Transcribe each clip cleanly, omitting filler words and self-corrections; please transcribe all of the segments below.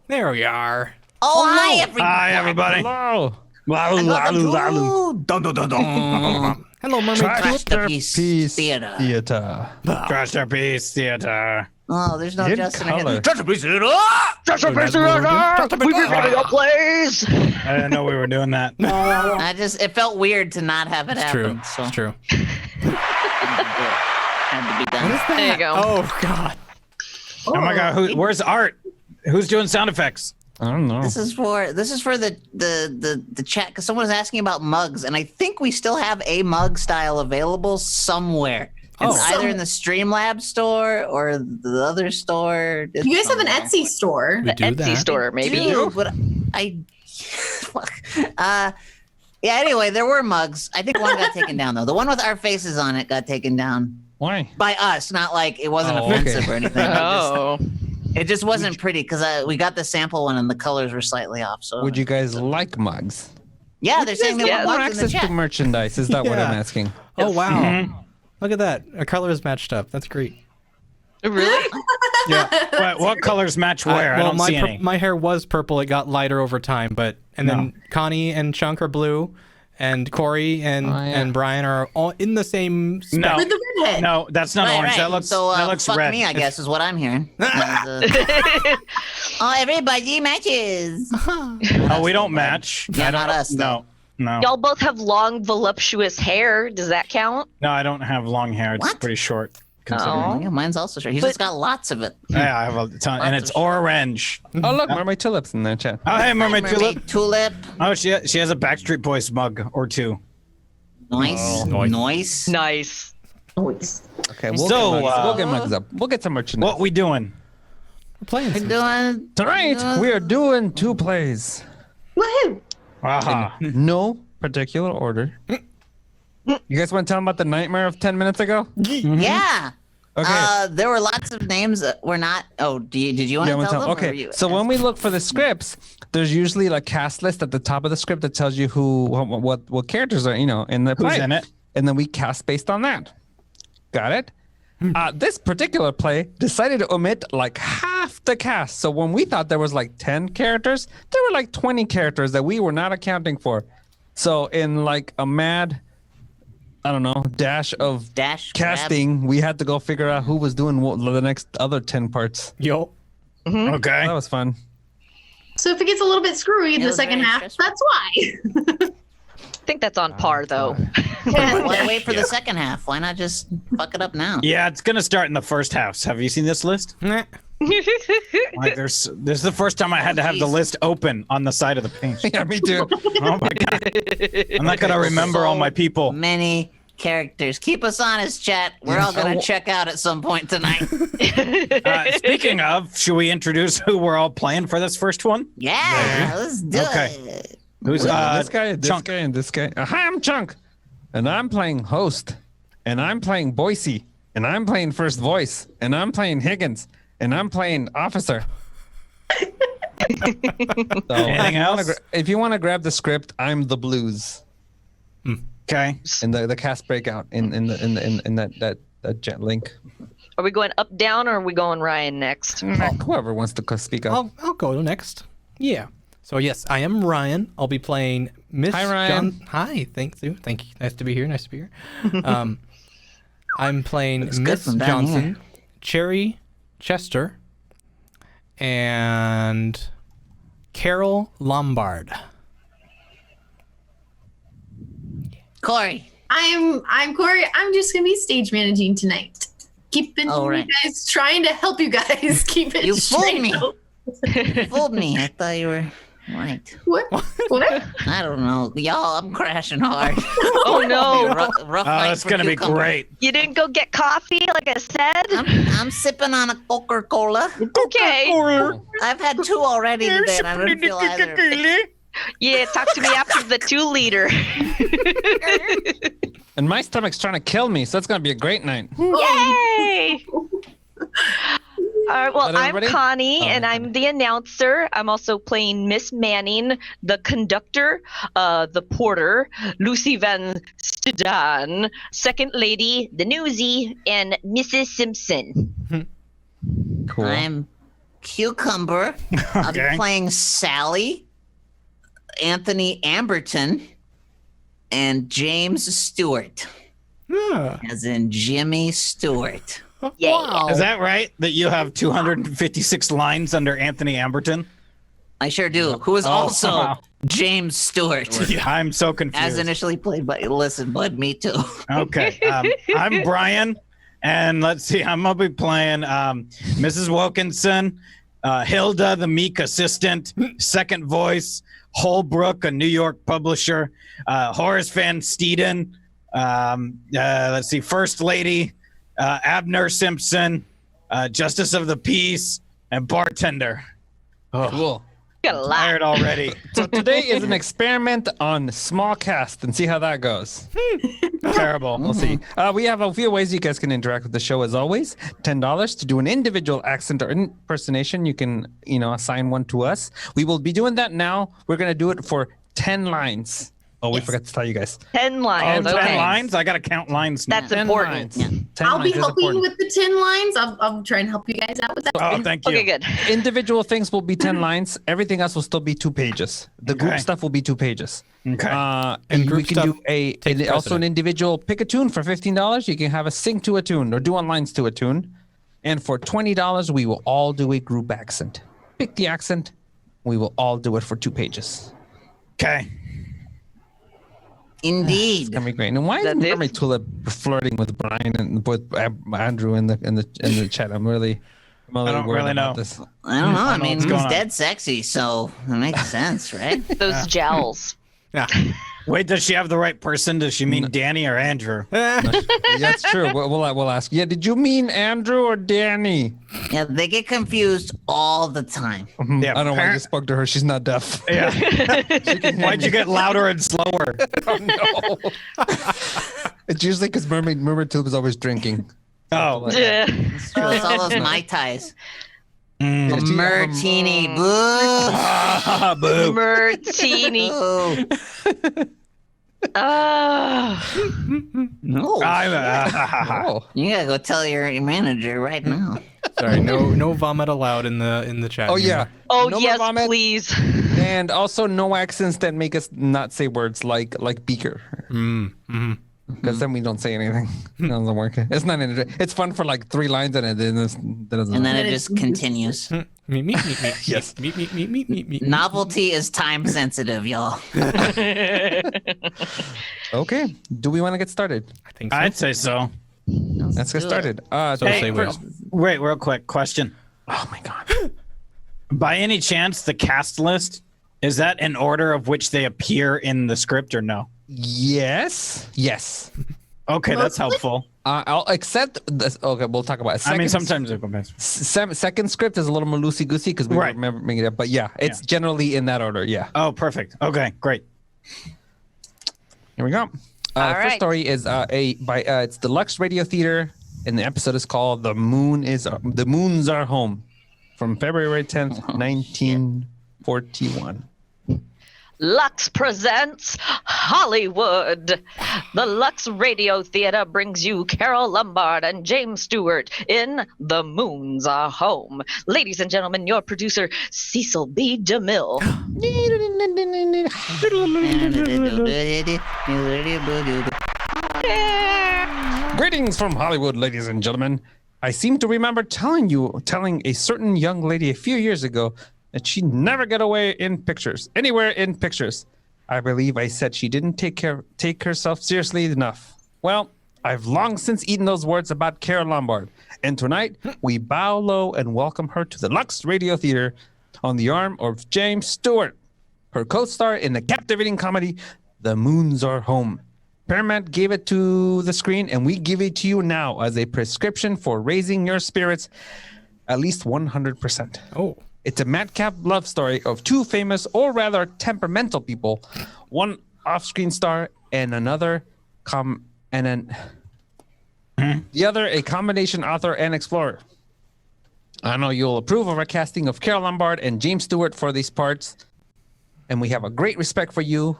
There we are. Oh, hi, everybody. Hi, everybody. Hello. Hello, mermaid. Trashterpiece Theater. Trashterpiece Theater. Oh, there's no In Justin. color. Trashterpiece Theater! We've been getting up plays. I didn't know we were doing that. It felt weird to not have it It's true. happen. So It's true. had to be done. What is that? There you go. Oh God. Oh my God, where's Art? Who's doing sound effects? I don't know. This is for the chat because someone was asking about mugs, and I think we still have a mug style available somewhere. It's either in the Streamlabs store or the other store. It's You guys have an somewhere. Etsy store. We do Etsy that. store, maybe. Dude, but yeah. Anyway, there were mugs. I think one got taken down though. The one with our faces on it got taken down Why? by us. Not like it wasn't Oh, offensive okay. or anything. Oh. It just wasn't pretty because we got the sample one and the colors were slightly off. So Would you guys like mugs? yeah, they're saying they Yeah. want More mugs in the access to chat. merchandise. Is that what Yeah. I'm asking? Oh wow. Look at that. Our colors matched up. That's great. Really? Yeah. What colors match where? I don't see any. my hair was purple. It got lighter over time, then Connie and Chunk are blue, and Corey and Brian are all in the same spec. No. With the redhead. No, that's not Right, orange. right. That looks, so, that looks fuck red. me, I guess, is what I'm hearing. Oh, everybody matches. Oh, we don't match. Yeah, I don't, not us, though. No. Y'all both have long, voluptuous hair. Does that count? No, I don't have long hair. It's What? pretty short. Considering. Oh. Yeah, mine's also short. He's just got lots of it. Yeah, I have a ton, and it's orange. Oh, look, Mermaid Tulips in the chat. Oh, hey, Mermaid Tulip. Mermaid tulip. Oh, she has a Backstreet Boys mug or two. Nice. Nice. Nice. Okay, So, we'll get mugs up. We'll get some merchandise. What we doing? We're playing. We're some- doing. Tonight, we are doing 2 plays. Woohoo! Aha. No particular order. You guys want to tell them about the nightmare of 10 minutes ago? Yeah. Okay. There were lots of names that were not. Oh, did you want Yeah, to I'm tell gonna them? tell- or Okay, you- so when we look for the scripts, there's usually a cast list at the top of the script that tells you what characters are, in the play. Who's in it? And then we cast based on that. Got it? This particular play decided to omit like half the cast. So when we thought there was like 10 characters, there were like 20 characters that we were not accounting for. So in like a mad, I don't know, dash of casting, we had to go figure out who was doing the next other 10 parts. Yo. Okay. That was fun. So if it gets a little bit screwy in It the was second very half, stressful. that's why. I think that's on par, though. Why wait for the second half? Why not just fuck it up now? Yeah, it's gonna start in the first house. Have you seen this list? Nah. Like, this is the first time I had to have the Jeez. list open on the side of the page. Yeah, me too. Oh my God. I'm not gonna remember all my people. Many characters. Keep us honest, chat. We're all gonna check out at some point tonight. Speaking of, should we introduce who we're all playing for this first one? Yeah, let's do Okay. it. Who's this guy, this Chunk. guy, and this guy. Hi, I'm Chunk, and I'm playing host, and I'm playing Boise, and I'm playing first voice, and I'm playing Higgins, and I'm playing officer. So, Anything else? if you want to grab the script, I'm the blues, Okay. and the cast breakout in that jet link. Are we going up, down, or are we going Ryan next? Whoever wants to speak up. I'll go next. Yeah. So yes, I am Ryan. I'll be playing Miss. Hi, Ryan. Hi. Thank you. Thank you. Nice to be here. Nice to be here. I'm playing Looks good Miss from down Johnson, here. Cherry Chester, and Carol Lombard. Corey. I'm Corey. I'm just gonna be stage managing tonight. Keeping Oh, right. you guys, trying to help you guys keep it You fooled straight. me. Fooled me. I thought you were right. What? What? I don't know. Y'all, I'm crashing hard. Oh, no. Rough Oh, night that's for gonna be cucumber. great. You didn't go get coffee, like I said? I'm sipping on a Coca-Cola. Okay. I've had 2 already today, and I don't feel either. Yeah, talk to me after the 2-liter. And my stomach's trying to kill me, so it's gonna be a great night. Yay! All right, well, What, I'm everybody? Connie, Oh, and I'm the announcer. I'm also playing Miss Manning, the conductor, the porter, Lucy Van Stedan, second lady, the newsie, and Mrs. Simpson. Cool. I'm Cucumber. I'll be Okay. playing Sally, Anthony Amberton, and James Stewart, Yeah. as in Jimmy Stewart. Yeah. Is that right? That you have 256 lines under Anthony Amberton? I sure do. Who is Oh, also wow. James Stewart, I'm so confused. as initially played by. Listen, bud, me too. Okay. I'm Brian, and let's see. I'm gonna be playing Mrs. Wilkinson, Hilda, the meek assistant, second voice, Holbrook, a New York publisher, Horace Van Steeden. Let's see, First Lady, Abner Simpson, Justice of the Peace, and bartender. Cool. Got a lot. Tired already. So today is an experiment on small cast and see how that goes. Terrible. We'll see. We have a few ways you guys can interact with the show as always. $10 to do an individual accent or impersonation. You can, assign one to us. We will be doing that now. We're going to do it for 10 lines. Oh, we forgot to tell you guys. 10 Oh, lines. 10 Okay. lines? I got to count lines now. That's 10 important. lines. Yeah. 10 I'll be lines is helping important. with the 10 lines. I'll try and help you guys out with that. Oh, thank you. Okay, good. Individual things will be 10 lines. Everything else will still be 2 pages. The group Okay. stuff will be 2 pages. Okay. And And group we can stuff do takes also an precedent. individual pick a tune for $15. You can have a sing to a tune or do on lines to a tune. And for $20, we will all do a group accent. Pick the accent. We will all do it for 2 pages. Okay. Indeed. It's gonna be great. And why is That's it? Mermaid Tulip flirting with Brian and with Andrew in the chat? I'm really don't worried really about know. this. I don't know. I mean, what's he's going on. dead sexy, so it makes sense, right? Those jowls. Yeah. Wait, does she have the right person? Does she mean Danny or Andrew? Yeah, it's true. We'll ask. Yeah, did you mean Andrew or Danny? Yeah, they get confused all the time. Yeah, I don't know why I apparent- just spoke to her. She's not deaf. Yeah. Why'd you get louder and slower? No. It's usually because Mermaid Tulip is always drinking. Oh. Yeah. So it's all those Mai Tais. Yeah, she- Martini, boo. Ah, boo. Martini. Boo. Ah. No. Oh. You gotta go tell your manager right now. Sorry, no vomit allowed in the chat. Oh anymore. yeah. Oh, No more yes, vomit. please. And also no accents that make us not say words like beaker. Because then we don't say anything. It doesn't work. It's not. It's fun for like 3 lines and then that doesn't. And then it just continues. Meet. Yes. Meet. Novelty is time sensitive, y'all. Okay. Do we want to get started? I think so. I'd say so. Let's get do it. started. So Hey, say we. first- wait, real quick question. Oh my god. By any chance, the cast list, is that in order of which they appear in the script or no? Yes. Yes. Okay, that's helpful. I'll accept this. Okay, we'll talk about it. I mean, sometimes it goes. Second script is a little more loosey goosey because we Right. remember making it up. But yeah, it's Yeah. generally in that order. Yeah. Oh, perfect. Okay, great. Here we go. All First right. story is it's the Lux Radio Theater, and the episode is called "The Moons Are Home," from February 10th, 1941. Lux presents Hollywood. The Lux Radio Theater brings you Carol Lombard and James Stewart in The Moons Are Home. Ladies and gentlemen, your producer, Cecil B. DeMille. Greetings from Hollywood, ladies and gentlemen. I seem to remember telling a certain young lady a few years ago that she'd never get away anywhere in pictures. I believe I said she didn't take herself seriously enough. Well, I've long since eaten those words about Carol Lombard, and tonight we bow low and welcome her to the Lux Radio Theater on the arm of James Stewart, her co-star in the captivating comedy The Moons Are Home. Paramount gave it to the screen, and we give it to you now as a prescription for raising your spirits at least 100%. Oh. It's a madcap love story of 2 famous, or rather temperamental people, one off-screen star and the other a combination author and explorer. I know you'll approve of our casting of Carol Lombard and James Stewart for these parts, and we have a great respect for you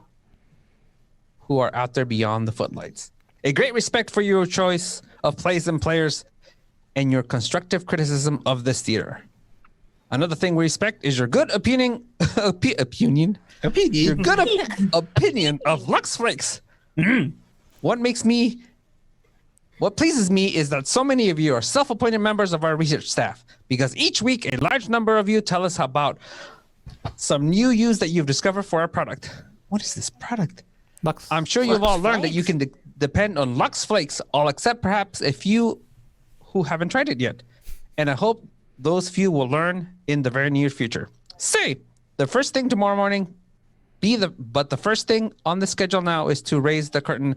who are out there beyond the footlights. A great respect for your choice of plays and players and your constructive criticism of this theater. Another thing we respect is your good opinion. Opinion. Your good opinion of Lux Flakes. What pleases me is that so many of you are self-appointed members of our research staff, because each week a large number of you tell us about some new use that you've discovered for our product. What is this product? Lux. I'm sure you've all learned that you can depend on Lux Flakes, all except perhaps a few who haven't tried it yet. And I hope those few will learn in the very near future. Say, the first thing tomorrow morning, but the first thing on the schedule now is to raise the curtain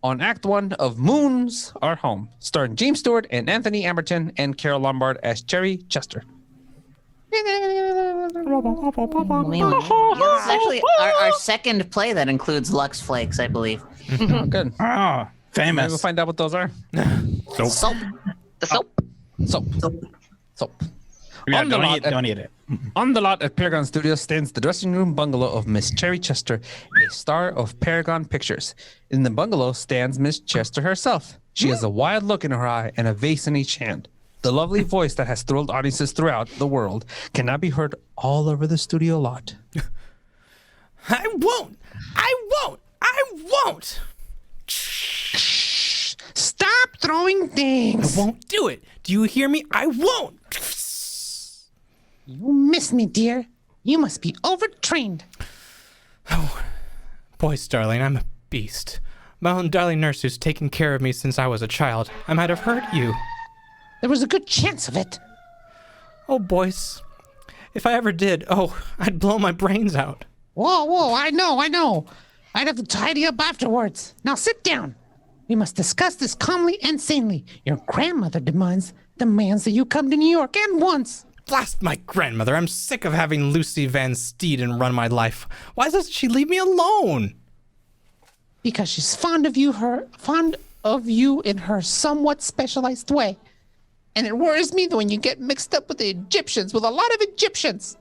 on Act 1 of Moons Are Home, starring James Stewart and Anthony Amberton and Carol Lombard as Cherry Chester. This is actually our second play that includes Lux Flakes, I believe. Oh, good. Oh, Maybe famous. we'll find out what those are. Soap. The soap. Soap. Yeah, On the lot don't eat it. On the lot at Paragon Studios stands the dressing room bungalow of Miss Cherry Chester, a star of Paragon Pictures. In the bungalow stands Miss Chester herself. She has a wild look in her eye and a vase in each hand. The lovely voice that has thrilled audiences throughout the world cannot be heard all over the studio lot. I won't. Stop throwing things. I won't do it. Do you hear me? I won't. You miss me, dear. You must be overtrained. Boys, darling, I'm a beast. My own darling nurse who's taken care of me since I was a child. I might have hurt you. There was a good chance of it. Oh, boys. If I ever did, I'd blow my brains out. Whoa, I know. I'd have to tidy up afterwards. Now sit down. We must discuss this calmly and sanely. Your grandmother demands that you come to New York at once. Blast my grandmother. I'm sick of having Lucy Van Steeden run my life. Why doesn't she leave me alone? Because she's fond of you in her somewhat specialized way. And it worries me when you get mixed up with the Egyptians, with a lot of Egyptians.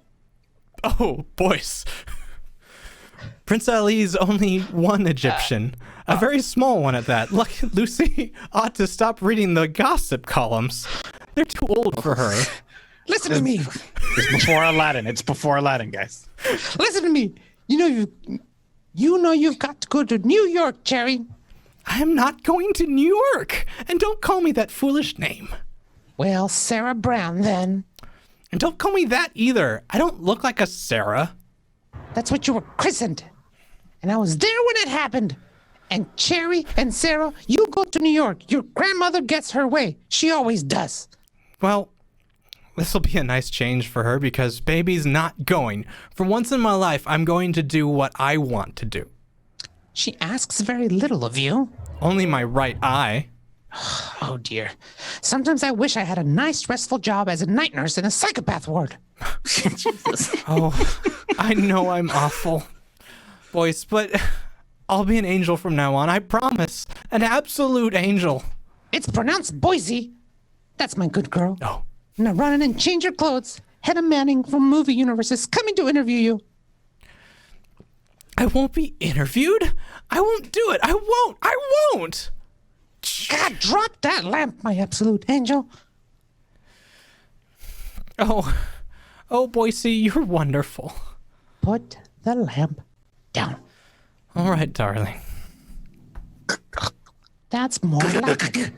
Oh, boys. Prince Ali's only one Egyptian. A very small one at that. Lucy ought to stop reading the gossip columns. They're too old for her. Listen to me. It's before Aladdin. It's before Aladdin, guys. Listen to me. You know you've got to go to New York, Cherry. I am not going to New York. And don't call me that foolish name. Well, Sarah Brown, then. And don't call me that either. I don't look like a Sarah. That's what you were christened. And I was there when it happened. And Cherry and Sarah, you go to New York. Your grandmother gets her way. She always does. Well, this will be a nice change for her because baby's not going. For once in my life, I'm going to do what I want to do. She asks very little of you. Only my right eye. Oh, dear. Sometimes I wish I had a nice, restful job as a night nurse in a psychopath ward. Jesus. Oh, I know I'm awful. Boys, but I'll be an angel from now on, I promise. An absolute angel. It's pronounced Boise. That's my good girl. Oh. Now run in and change your clothes. Hedda Manning from Movie Universe is coming to interview you. I won't be interviewed? I won't do it. I won't. God, drop that lamp, my absolute angel. Oh, Boise, you're wonderful. Put the lamp down. All right, darling. That's more like it.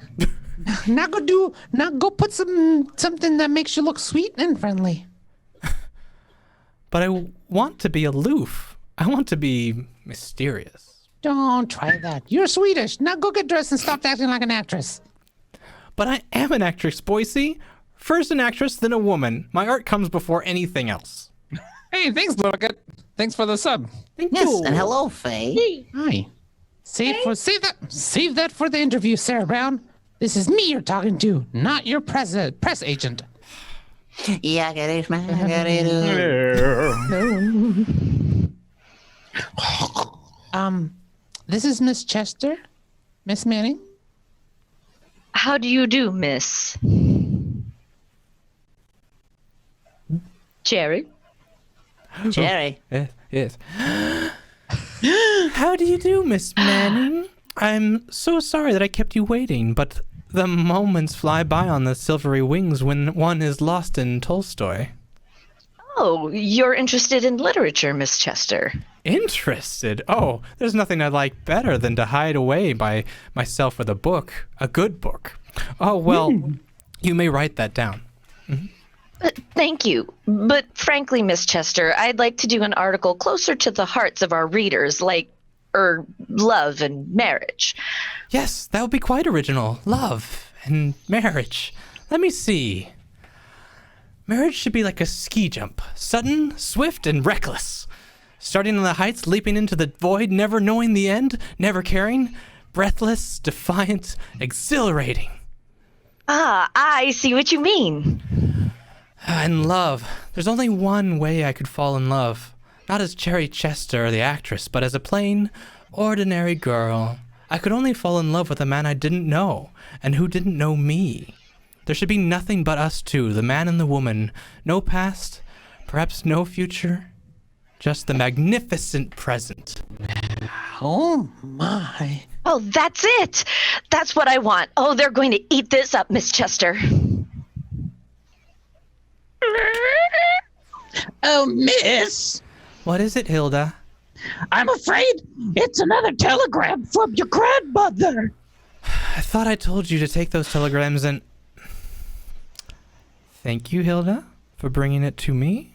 Now go put something that makes you look sweet and friendly. But I want to be aloof. I want to be mysterious. Don't try that. You're Swedish. Now go get dressed and stop acting like an actress. But I am an actress, Boise. First an actress, then a woman. My art comes before anything else. Hey, thanks, Lucket. Thanks for the sub. Thank Yes, you. and hello, Faye. Hi. Save that for the interview, Sarah Brown. This is me you're talking to, not your press agent. This is Miss Chester. Miss Manning. How do you do, Miss? Cherry? Cherry. Yes. How do you do, Miss Manning? I'm so sorry that I kept you waiting, but the moments fly by on the silvery wings when one is lost in Tolstoy. Oh, you're interested in literature, Miss Chester. Interested? Oh, there's nothing I'd like better than to hide away by myself with a book, a good book. Oh, well, you may write that down. Thank you. But frankly, Miss Chester, I'd like to do an article closer to the hearts of our readers, like, love and marriage. Yes, that would be quite original. Love and marriage. Let me see. Marriage should be like a ski jump. Sudden, swift, and reckless. Starting on the heights, leaping into the void, never knowing the end, never caring. Breathless, defiant, exhilarating. Ah, I see what you mean. And love. There's only one way I could fall in love. Not as Cherry Chester, the actress, but as a plain, ordinary girl. I could only fall in love with a man I didn't know, and who didn't know me. There should be nothing but us two, the man and the woman. No past, perhaps no future. Just the magnificent present. Oh, my. Oh, that's it. That's what I want. Oh, they're going to eat this up, Miss Chester. Oh, miss. What is it, Hilda? I'm afraid it's another telegram from your grandmother. I thought I told you to take those telegrams and... Thank you, Hilda, for bringing it to me.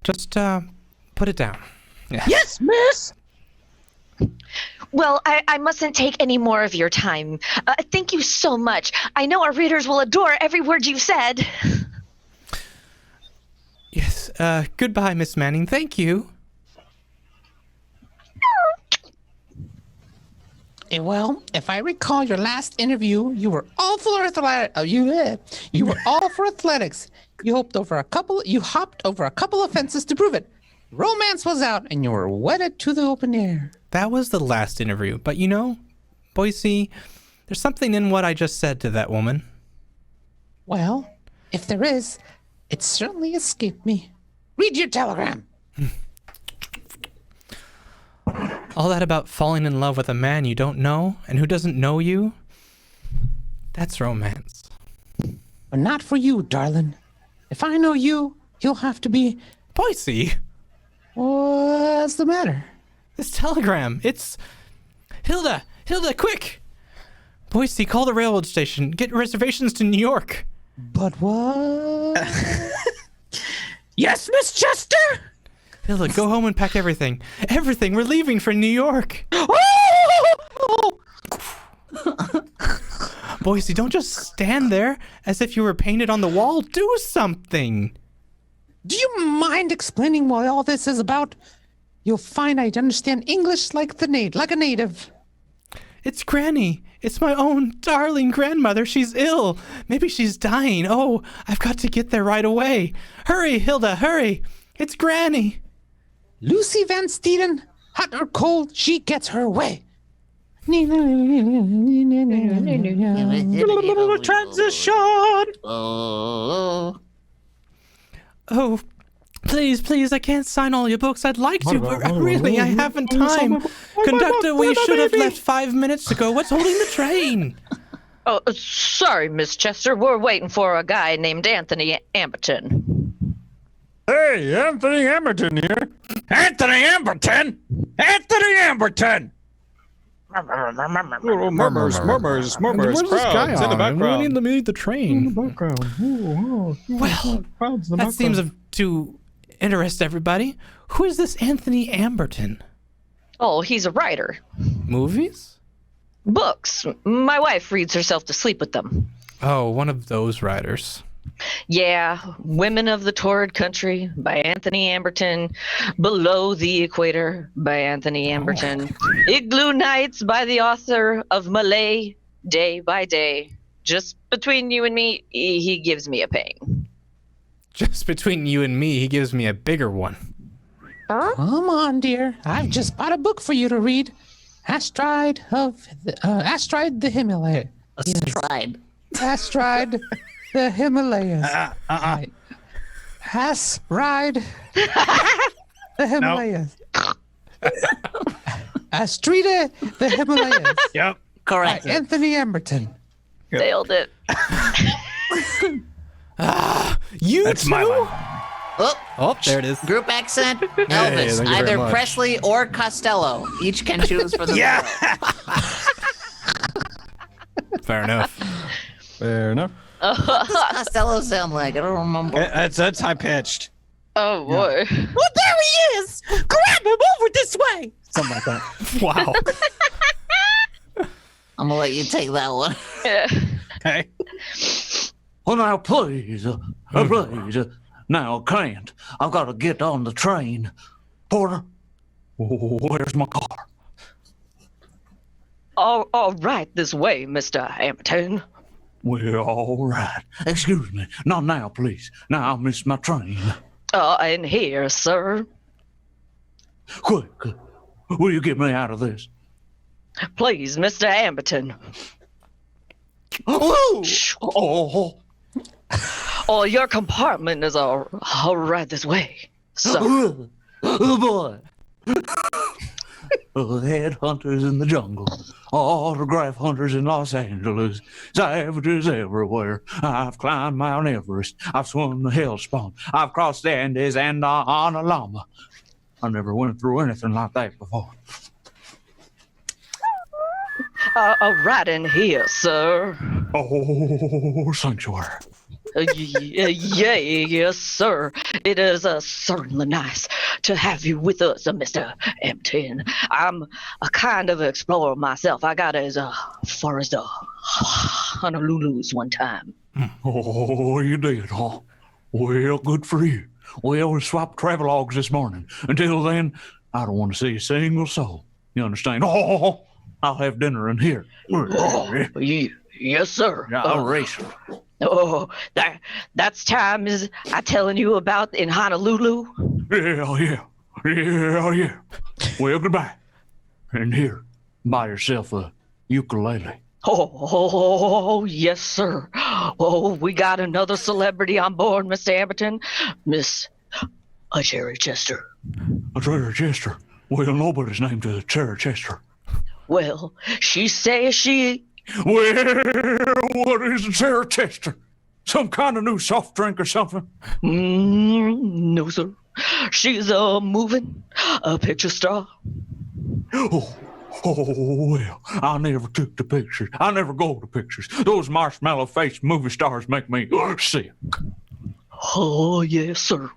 Just, put it down. Yeah. Yes, miss. Well, I mustn't take any more of your time. Thank you so much. I know our readers will adore every word you've said. Yes, goodbye, Miss Manning. Thank you. Well, if I recall your last interview, you were all for you were all for athletics. You hopped over a couple of fences to prove it. Romance was out, and you were wedded to the open air. That was the last interview, but you know, Boise, there's something in what I just said to that woman. Well, if there is, it certainly escaped me. Read your telegram. All that about falling in love with a man you don't know and who doesn't know you, that's romance. But not for you, darling. If I know you, you'll have to be... Boise, What's the matter? this telegram, it's... Hilda, quick! Boise, call the railroad station. Get reservations to New York. But what? Yes, Miss Chester. Hilda, go home and pack everything. Everything, we're leaving for New York. Boise, don't just stand there as if you were painted on the wall. Do something. Do you mind explaining what all this is about? You'll find I understand English like a native. It's Granny. It's my own darling grandmother. She's ill. Maybe she's dying. Oh, I've got to get there right away. Hurry, Hilda, hurry. It's Granny. Lucy Van Steeden, hot or cold, she gets her way. Transition. Oh, please, I can't sign all your books. I'd like to, but really, I haven't time. Conductor, we should have left 5 minutes ago. What's holding the train? Oh, sorry, Miss Chester. We're waiting for a guy named Anthony Amberton. Hey, Anthony Amberton here. Anthony Amberton. Anthony Amberton. Murmurs, Where's this guy on? We need to meet the train. Well, that seems to interest everybody. Who is this Anthony Amberton? Oh, he's a writer. Movies? Books. My wife reads herself to sleep with them. Oh, one of those writers. Yeah, Women of the Torrid Country by Anthony Amberton, Below the Equator by Anthony Amberton, Igloo Nights by the author of Malay, Day by Day. Just between you and me, he gives me a pain. Just between you and me, he gives me a bigger one. Come on, dear. I've just bought a book for you to read. Astride the Himalaya. Astride. Astride the Himalayas. Right. Astride the Himalayas. Astride the Himalayas. Yep. Correct. By Anthony Amberton. Nailed it. You That's too? my one. Oh, there it is. group accent, Hey, Elvis. thank you very Either much. Presley or Costello. Each can choose for the Yeah. Fair enough. Fair enough. What does Costello sound like? I don't remember. That's high pitched. Oh boy. Well, there he is. Grab him over this way. Something like that. Wow. I'm gonna let you take that one. Yeah. Okay. Well, now, please, please. Now, I can't. I've got to get on the train. Porter, where's my car? All right, this way, Mr. Hampton. Well, all right. Excuse me. Not now, please. Now I'll miss my train. In here, sir. Quick, will you get me out of this? Please, Mr. Amberton. Oh, Oh, your compartment is all right this way, sir. oh boy. Headhunters in the jungle, autograph hunters in Los Angeles, savages everywhere. I've climbed Mount Everest, I've swum the Hellspawn, I've crossed the Andes and on a llama. I never went through anything like that before. Right in here, sir. Oh, sanctuary. Yes, sir. It is certainly nice to have you with us, Mr. Hampton. I'm a kind of explorer myself. I got as far as the Honolulu's one time. Oh, you did, huh? Well, good for you. Well, we swapped travelogues this morning. Until then, I don't want to see a single soul. You understand? Oh, I'll have dinner in here. Yes, sir. I'll race. Oh, that's time is I telling you about in Honolulu? Yeah. Well, goodbye. And here, buy yourself a ukulele. Oh, yes, sir. Oh, we got another celebrity on board, Mr. Amberton. Miss Cherry Chester. A Cherry Chester? Well, nobody's named a Cherry Chester. Well, she says she... Well, what is a Cherry Chester? Some kind of new soft drink or something? No, sir. She's a moving picture star. Oh, well, I never took the pictures. I never go to pictures. Those marshmallow-faced movie stars make me sick. Oh, yes, sir.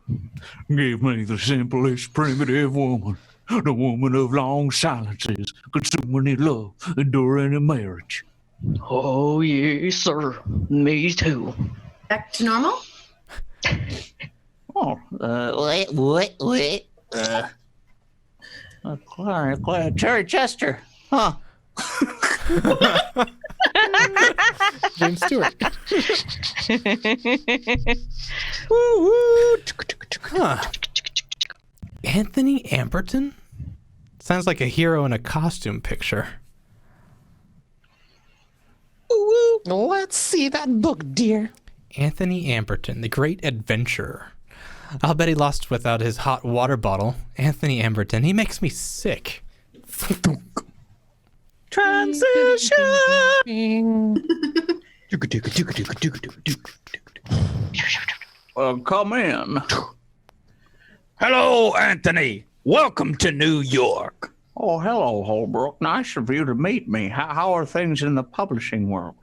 Give me the simplest, primitive woman. The woman of long silences, consume any love, endure any marriage. Oh, yes, sir. Me too. Back to normal? Oh, wait. Cherry Chester. Huh. James Stewart. Huh. Anthony Amberton? Sounds like a hero in a costume picture. Let's see that book, dear. Anthony Amberton, the great adventurer. I'll bet he lost without his hot water bottle. Anthony Amberton, he makes me sick. Come in. Hello, Anthony. Welcome to New York. Oh, hello, Holbrook. Nice of you to meet me. How are things in the publishing world?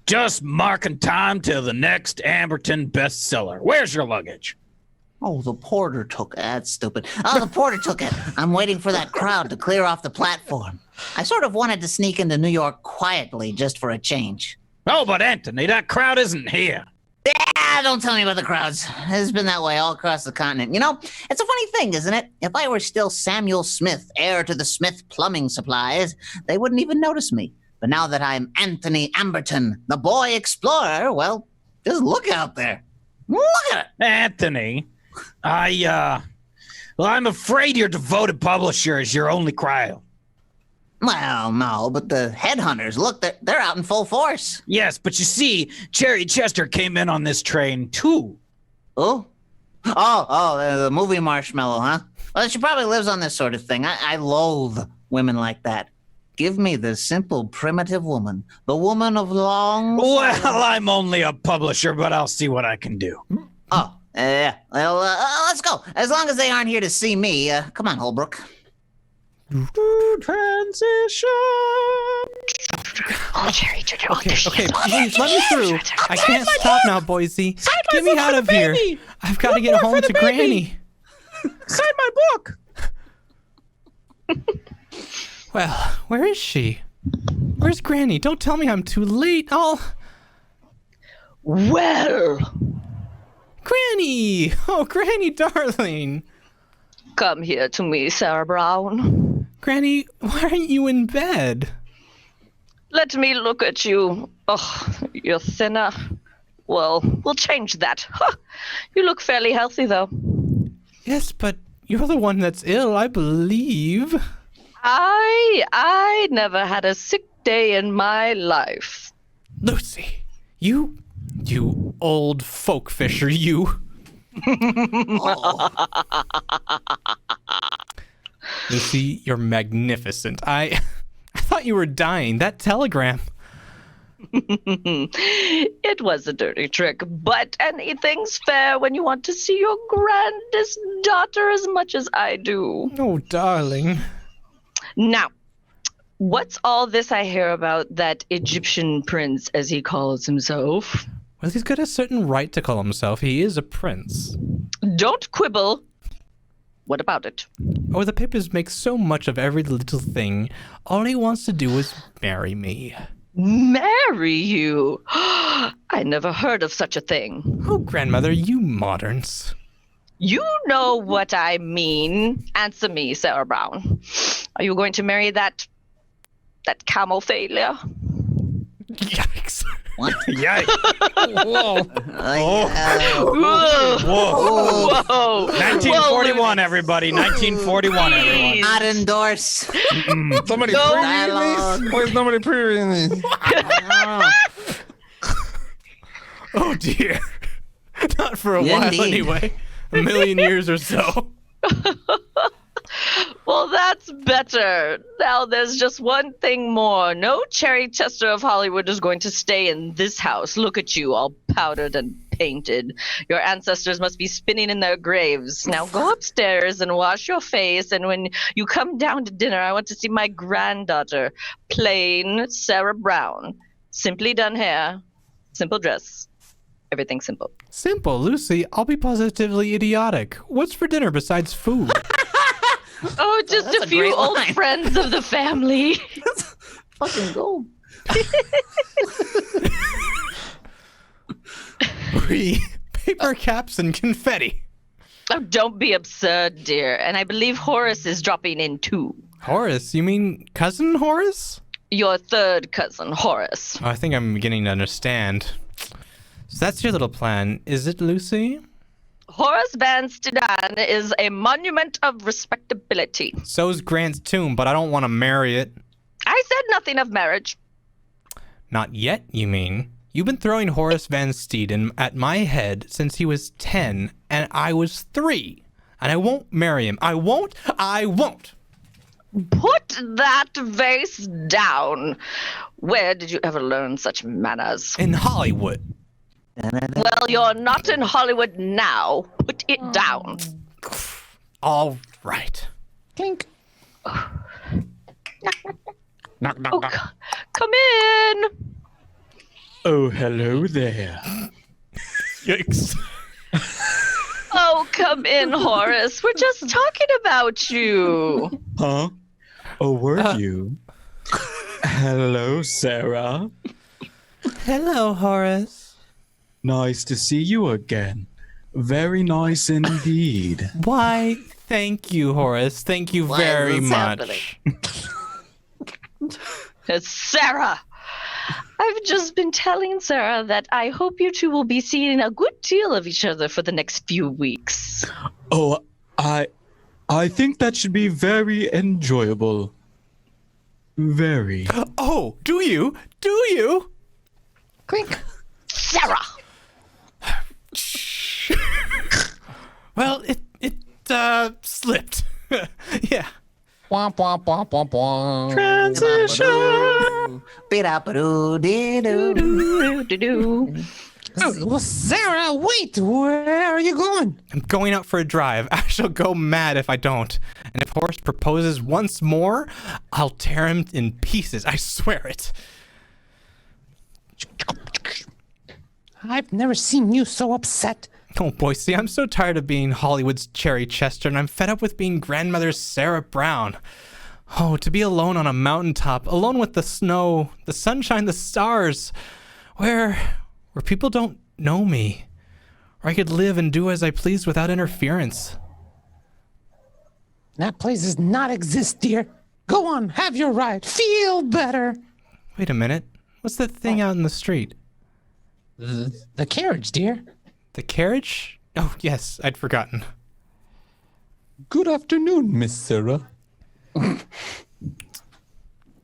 Just marking time till the next Amberton bestseller. Where's your luggage? Oh, the porter took it. That's stupid. Oh, the porter took it. I'm waiting for that crowd to clear off the platform. I sort of wanted to sneak into New York quietly just for a change. Oh, but Anthony, that crowd isn't here. Yeah, don't tell me about the crowds. It's been that way all across the continent. You know, it's a funny thing, isn't it? If I were still Samuel Smith, heir to the Smith plumbing supplies, they wouldn't even notice me. But now that I'm Anthony Amberton, the boy explorer, well, just look out there. Look at it. Anthony, I'm afraid your devoted publisher is your only crowd. Well, no, but the headhunters, look, they're out in full force. Yes, but you see, Cherry Chester came in on this train too. Oh? The movie Marshmallow, huh? Well, she probably lives on this sort of thing. I loathe women like that. Give me the simple, primitive woman. The woman of long... Well, I'm only a publisher, but I'll see what I can do. Oh, Well, let's go. As long as they aren't here to see me. Come on, Holbrook. Transition. Oh, Jerry, Okay, please let me through. I can't stop now, Boise. Get me out of here. I've got to get home to Granny. Sign my book. Well, where is she? Where's Granny? Don't tell me I'm too late. Well, Granny! Oh, Granny, darling. come here to me, Sarah Brown. Granny, why aren't you in bed? Let me look at you. Oh, you're thinner. Well, we'll change that. Huh. You look fairly healthy, though. Yes, but you're the one that's ill, I believe. I never had a sick day in my life. Lucy, you old folk fisher, you. Lucy, you're magnificent. I thought you were dying. That telegram. It was a dirty trick, but anything's fair when you want to see your grandest daughter as much as I do. Oh, darling. Now, what's all this I hear about that Egyptian prince, as he calls himself? Well, he's got a certain right to call himself. He is a prince. Don't quibble. What about it? Oh, the papers make so much of every little thing. All he wants to do is marry me. Marry you? I never heard of such a thing. Oh, grandmother, you moderns. You know what I mean. Answer me, Sarah Brown. Are you going to marry that camel failure? Yikes. What? Yikes. Whoa. Whoa. 1941, everybody. 1941, everyone. Not endorse. Somebody No. Dialogue. pre-read these? Why is nobody pre-reading these? Oh, dear. Not for a while, Indeed. anyway. A million years or so. Well, that's better. Now there's just one thing more. No Cherry Chester of Hollywood is going to stay in this house. Look at you, all powdered and painted. Your ancestors must be spinning in their graves. Now go upstairs and wash your face, and when you come down to dinner, I want to see my granddaughter, plain Sarah Brown. Simply done hair, simple dress, everything simple. Simple, Lucy. I'll be positively idiotic. What's for dinner besides food? Oh, just That's a a few great old line. friends of the family. Fucking gold. Paper caps and confetti. Oh, don't be absurd, dear. And I believe Horace is dropping in too. Horace? You mean cousin Horace? Your third cousin, Horace. Oh, I think I'm beginning to understand. So that's your little plan, is it, Lucy? Horace Van Stuyden is a monument of respectability. So's Grant's tomb, but I don't want to marry it. I said nothing of marriage. Not yet, you mean? You've been throwing Horace Van Stuyden at my head since he was 10, and I was 3. And I won't marry him. I won't! Put that vase down. Where did you ever learn such manners? In Hollywood. Well, you're not in Hollywood now. Put it down. All right. Clink. Knock, knock, Oh, knock. come in. Oh, hello there. Yikes. Oh, come in, Horace. We're just talking about you. Huh? Oh, were you? Hello, Sarah. Hello, Horace. Nice to see you again. Very nice indeed. Why, thank you, Horace. Thank you Why very is this much. It's Sarah. I've just been telling Sarah that I hope you two will be seeing a good deal of each other for the next few weeks. Oh, I think that should be very enjoyable. Very. Oh, do you? Do you? Clink. Sarah! Well, it slipped. Yeah. Womp, womp, womp, womp, womp. Transition. Bidappadoo-dee-doo-doo. Do-do. Oh, well, Sarah, wait. Where are you going? I'm going out for a drive. I shall go mad if I don't. And if Horace proposes once more, I'll tear him in pieces. I swear it. I've never seen you so upset. Oh boy, see, I'm so tired of being Hollywood's Cherry Chester, and I'm fed up with being grandmother's Sarah Brown. Oh, to be alone on a mountaintop, alone with the snow, the sunshine, the stars, where people don't know me, where I could live and do as I please without interference. That place does not exist, dear. Go on, have your ride. Feel better. Wait a minute. What's that thing out in the street? The carriage, dear. The carriage? Oh, yes, I'd forgotten. Good afternoon, Miss Sarah.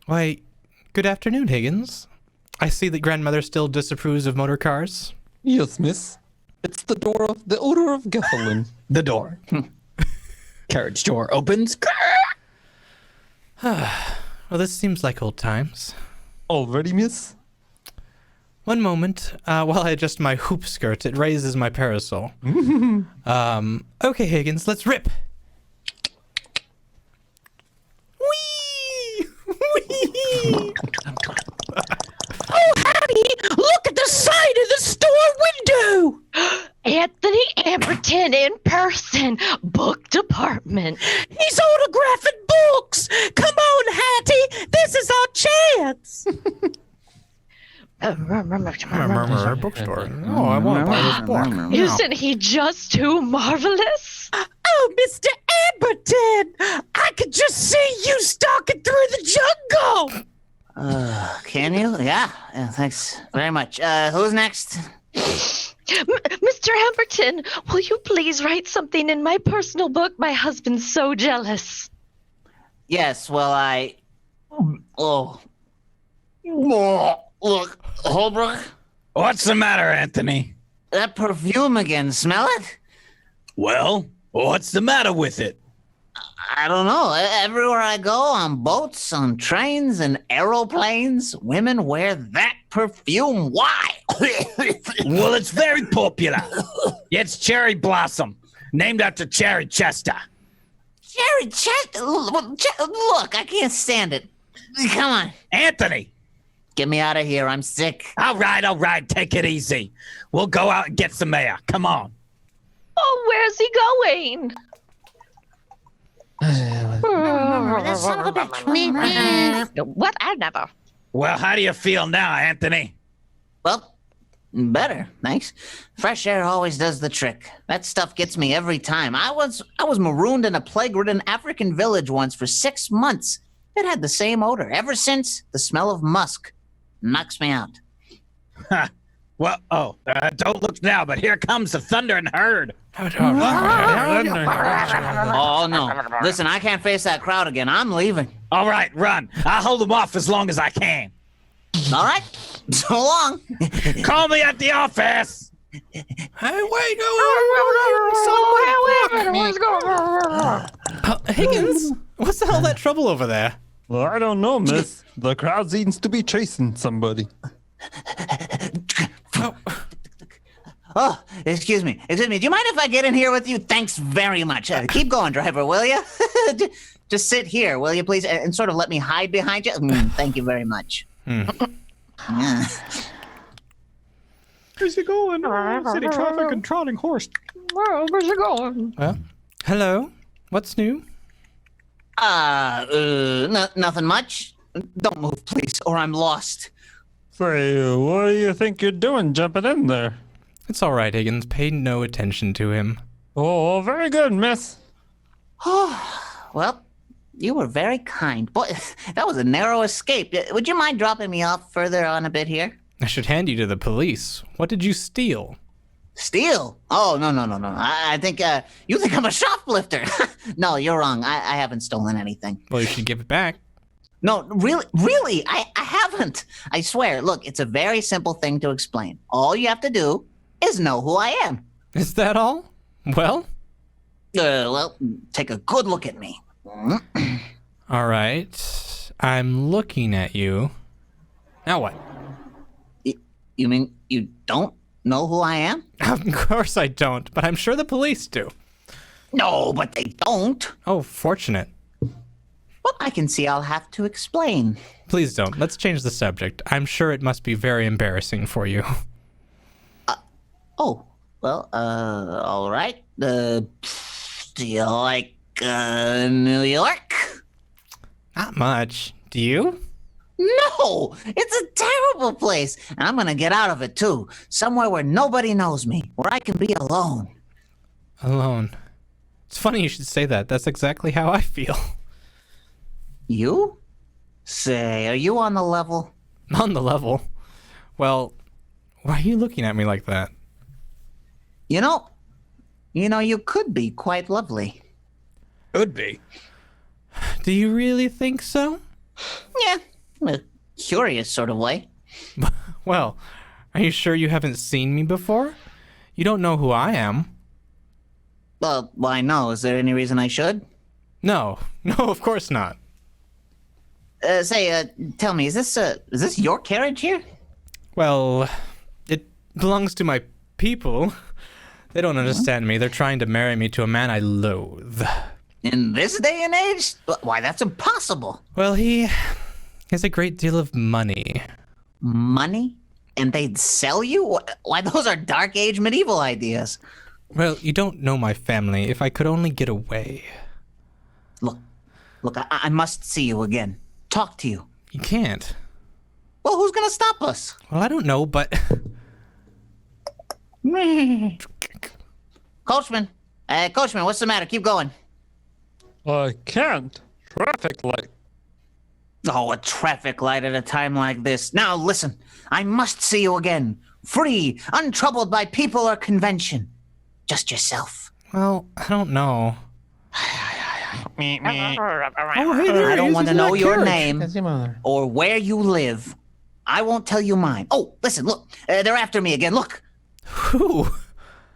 Why, good afternoon, Higgins. I see that grandmother still disapproves of motor cars. Yes, miss. It's the odor of gasoline. The door. Carriage door opens. Well, this seems like old times. Already, miss? One moment, while I adjust my hoop skirt, it raises my parasol. Okay, Higgins, let's rip. Whee! Whee! Oh, howdy! Look at the side of the store window! Anthony Amberton in person, book department. He's autographing books! Come on, Hattie! This is our chance! Bookstore. Oh, I want to buy this book. Isn't he just too marvelous? Oh, Mr. Amberton! I could just see you stalking through the jungle! Can you? Yeah, thanks very much. Who's next? Mr. Amberton, will you please write something in my personal book? My husband's so jealous. Yes, well, look, Holbrook, What's the matter, Anthony? that perfume again, smell it? Well, what's the matter with it? I don't know. Everywhere I go, on boats, on trains, and aeroplanes, women wear that perfume. Why? Well, it's very popular. It's Cherry Blossom, named after Cherry Chester. Cherry Chester? Look, I can't stand it. Come on. Anthony! Get me out of here. I'm sick. All right. Take it easy. We'll go out and get some air. Come on. Oh, where's he going? What? I never. Well, how do you feel now, Anthony? Well, better, thanks. Fresh air always does the trick. That stuff gets me every time. I was marooned in a plague-ridden African village once for 6 months. It had the same odor. Ever since, the smell of musk knocks me out. Well, don't look now, but here comes the thundering herd. Oh, no. Listen, I can't face that crowd again. I'm leaving. All right, run. I'll hold them off as long as I can. All right. So long. Call me at the office. Hey, wait, Higgins, what's all that trouble over there? Well, I don't know, miss. The crowd seems to be chasing somebody. Oh, excuse me. Do you mind if I get in here with you? Thanks very much. Keep going, driver, will you? Just sit here, will you, please? And sort of let me hide behind you. Thank you very much. Yeah. Where's he going? City traffic and trotting horse. Where's he going? Well, hello. What's new? Nothing much. Don't move, please, or I'm lost. Say, what do you think you're doing jumping in there? It's all right, Higgins. Pay no attention to him. Oh, very good, miss. Well, you were very kind. Boy, that was a narrow escape. Would you mind dropping me off further on a bit here? I should hand you to the police. What did you steal? Steal? Oh, no. I think, you think I'm a shoplifter. No, you're wrong. I haven't stolen anything. Well, you should give it back. No, really, I haven't. I swear. Look, it's a very simple thing to explain. All you have to do is know who I am. Is that all? Well? Well, take a good look at me. All right. I'm looking at you. Now what? You mean you don't know who I am? Of course I don't, but I'm sure the police do. No, but they don't. Oh, fortunate. Well, I can see I'll have to explain. Please don't. Let's change the subject. I'm sure it must be very embarrassing for you. Oh, well, all right. Do you like, New York? Not much. Do you? No, it's a terrible place. And I'm gonna get out of it, too. Somewhere where nobody knows me, where I can be alone. Alone. It's funny you should say that. That's exactly how I feel. You? Say, are you on the level? On the level. Well, why are you looking at me like that? You know, you could be quite lovely. Could be. Do you really think so? Yeah, in a curious sort of way. Well, are you sure you haven't seen me before? You don't know who I am. Well, why no? Is there any reason I should? No, of course not. Tell me, is this your carriage here? Well, it belongs to my people. They don't understand me. They're trying to marry me to a man I loathe. In this day and age? Why, that's impossible. Well, he has a great deal of money. Money? And they'd sell you? Why, those are dark age medieval ideas. Well, you don't know my family. If I could only get away. Look, I must see you again. Talk to you. You can't. Well, who's gonna stop us? Well, I don't know, but... Coachman, what's the matter? Keep going. I can't. Traffic light. Oh, a traffic light at a time like this. Now, listen, I must see you again. Free, untroubled by people or convention. Just yourself. Well, I don't know. Oh, hey there I he don't is. want to He's in know that your carriage. name That's your mother. or where you live. I won't tell you mine. Oh, listen, look. They're after me again. Look. Who?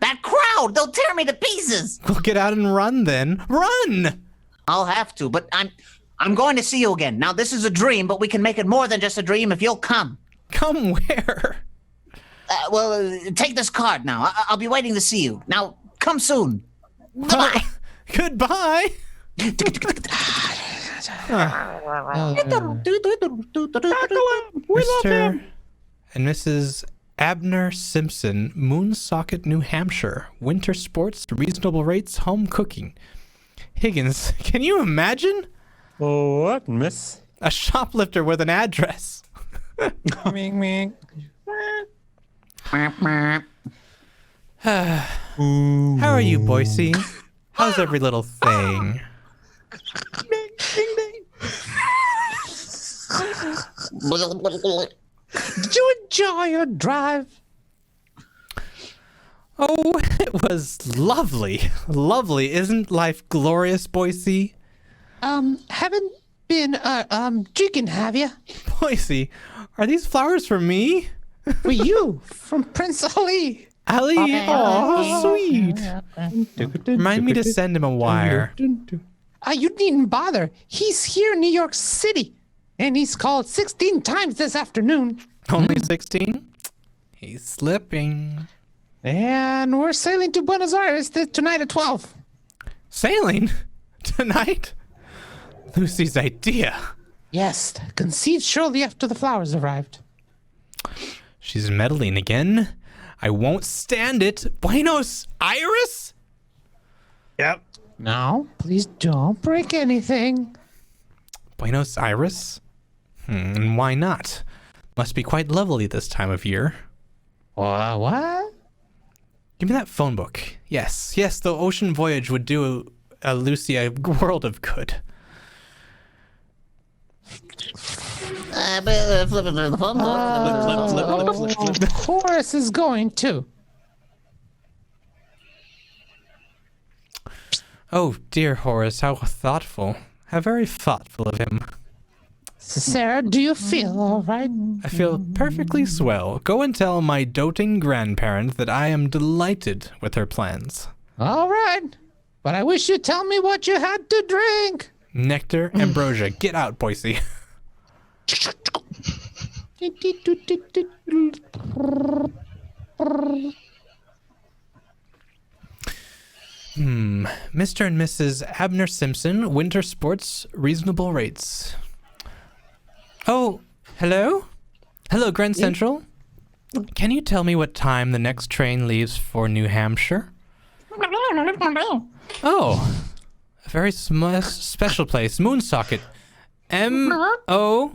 That crowd. They'll tear me to pieces. Well, get out and run then. Run! I'll have to, but I'm going to see you again. Now, this is a dream, but we can make it more than just a dream if you'll come. Come where? Take this card now. I'll be waiting to see you. Now, come soon. Bye. Goodbye. Mr. and Mrs. Abner Simpson, Moonsocket, New Hampshire. Winter sports, reasonable rates, home cooking. Higgins, can you imagine? What, miss? A shoplifter with an address. Ming, ming. How are you, Boise? How's every little thing? Did you enjoy your drive? Oh, it was lovely. Lovely. Isn't life glorious, Boise? Haven't been, drinking, have you? Boise, are these flowers for me? For you, from Prince Ali. Ali, oh, sweet. Remind me to send him a wire. You needn't bother. He's here in New York City, and he's called 16 times this afternoon. Only 16? He's slipping. And we're sailing to Buenos Aires tonight at 12. Sailing? Tonight? Lucy's idea. Yes, conceived shortly after the flowers arrived. She's meddling again. I won't stand it. Buenos Aires? Yep. No, please don't break anything. Buenos Aires? And why not? Must be quite lovely this time of year. What? Give me that phone book. Yes, the ocean voyage would do Lucy a world of good. Horace is going too. Oh, dear Horace, how thoughtful. How very thoughtful of him. Sarah, do you feel all right? I feel perfectly swell. Go and tell my doting grandparent that I am delighted with her plans. All right. But I wish you'd tell me what you had to drink. Nectar, ambrosia. Get out, Boise. Mr. and Mrs. Abner Simpson, winter sports, reasonable rates. Oh, hello? Hello, Grand Central. Can you tell me what time the next train leaves for New Hampshire? Oh, a very special place. Moonsocket. MOONSO.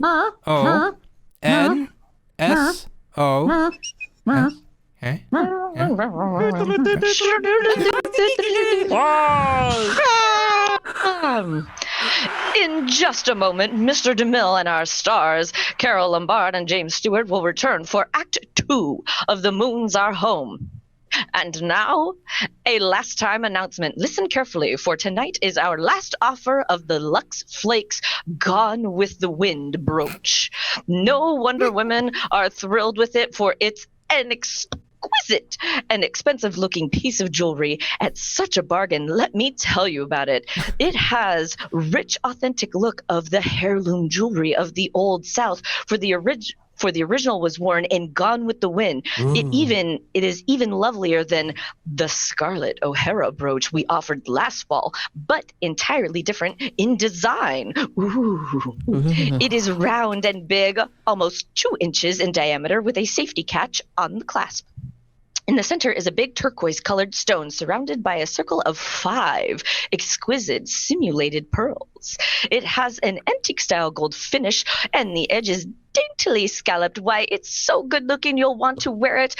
Okay. In just a moment, Mr. DeMille and our stars, Carol Lombard and James Stewart, will return for Act 2 of The Moons Are Home. And now, a last time announcement. Listen carefully, for tonight is our last offer of the Lux Flakes Gone with the Wind brooch. No wonder women are thrilled with it, for it's an exquisite and expensive looking piece of jewelry at such a bargain. Let me tell you about it. It has rich, authentic look of the heirloom jewelry of the Old South. For the original was worn in Gone with the Wind. It is even lovelier than the Scarlett O'Hara brooch we offered last fall, but entirely different in design. It is round and big, almost 2 inches in diameter, with a safety catch on the clasp. In the center is a big turquoise-colored stone surrounded by a circle of 5 exquisite simulated pearls. It has an antique-style gold finish, and the edge is daintily scalloped. Why, it's so good-looking you'll want to wear it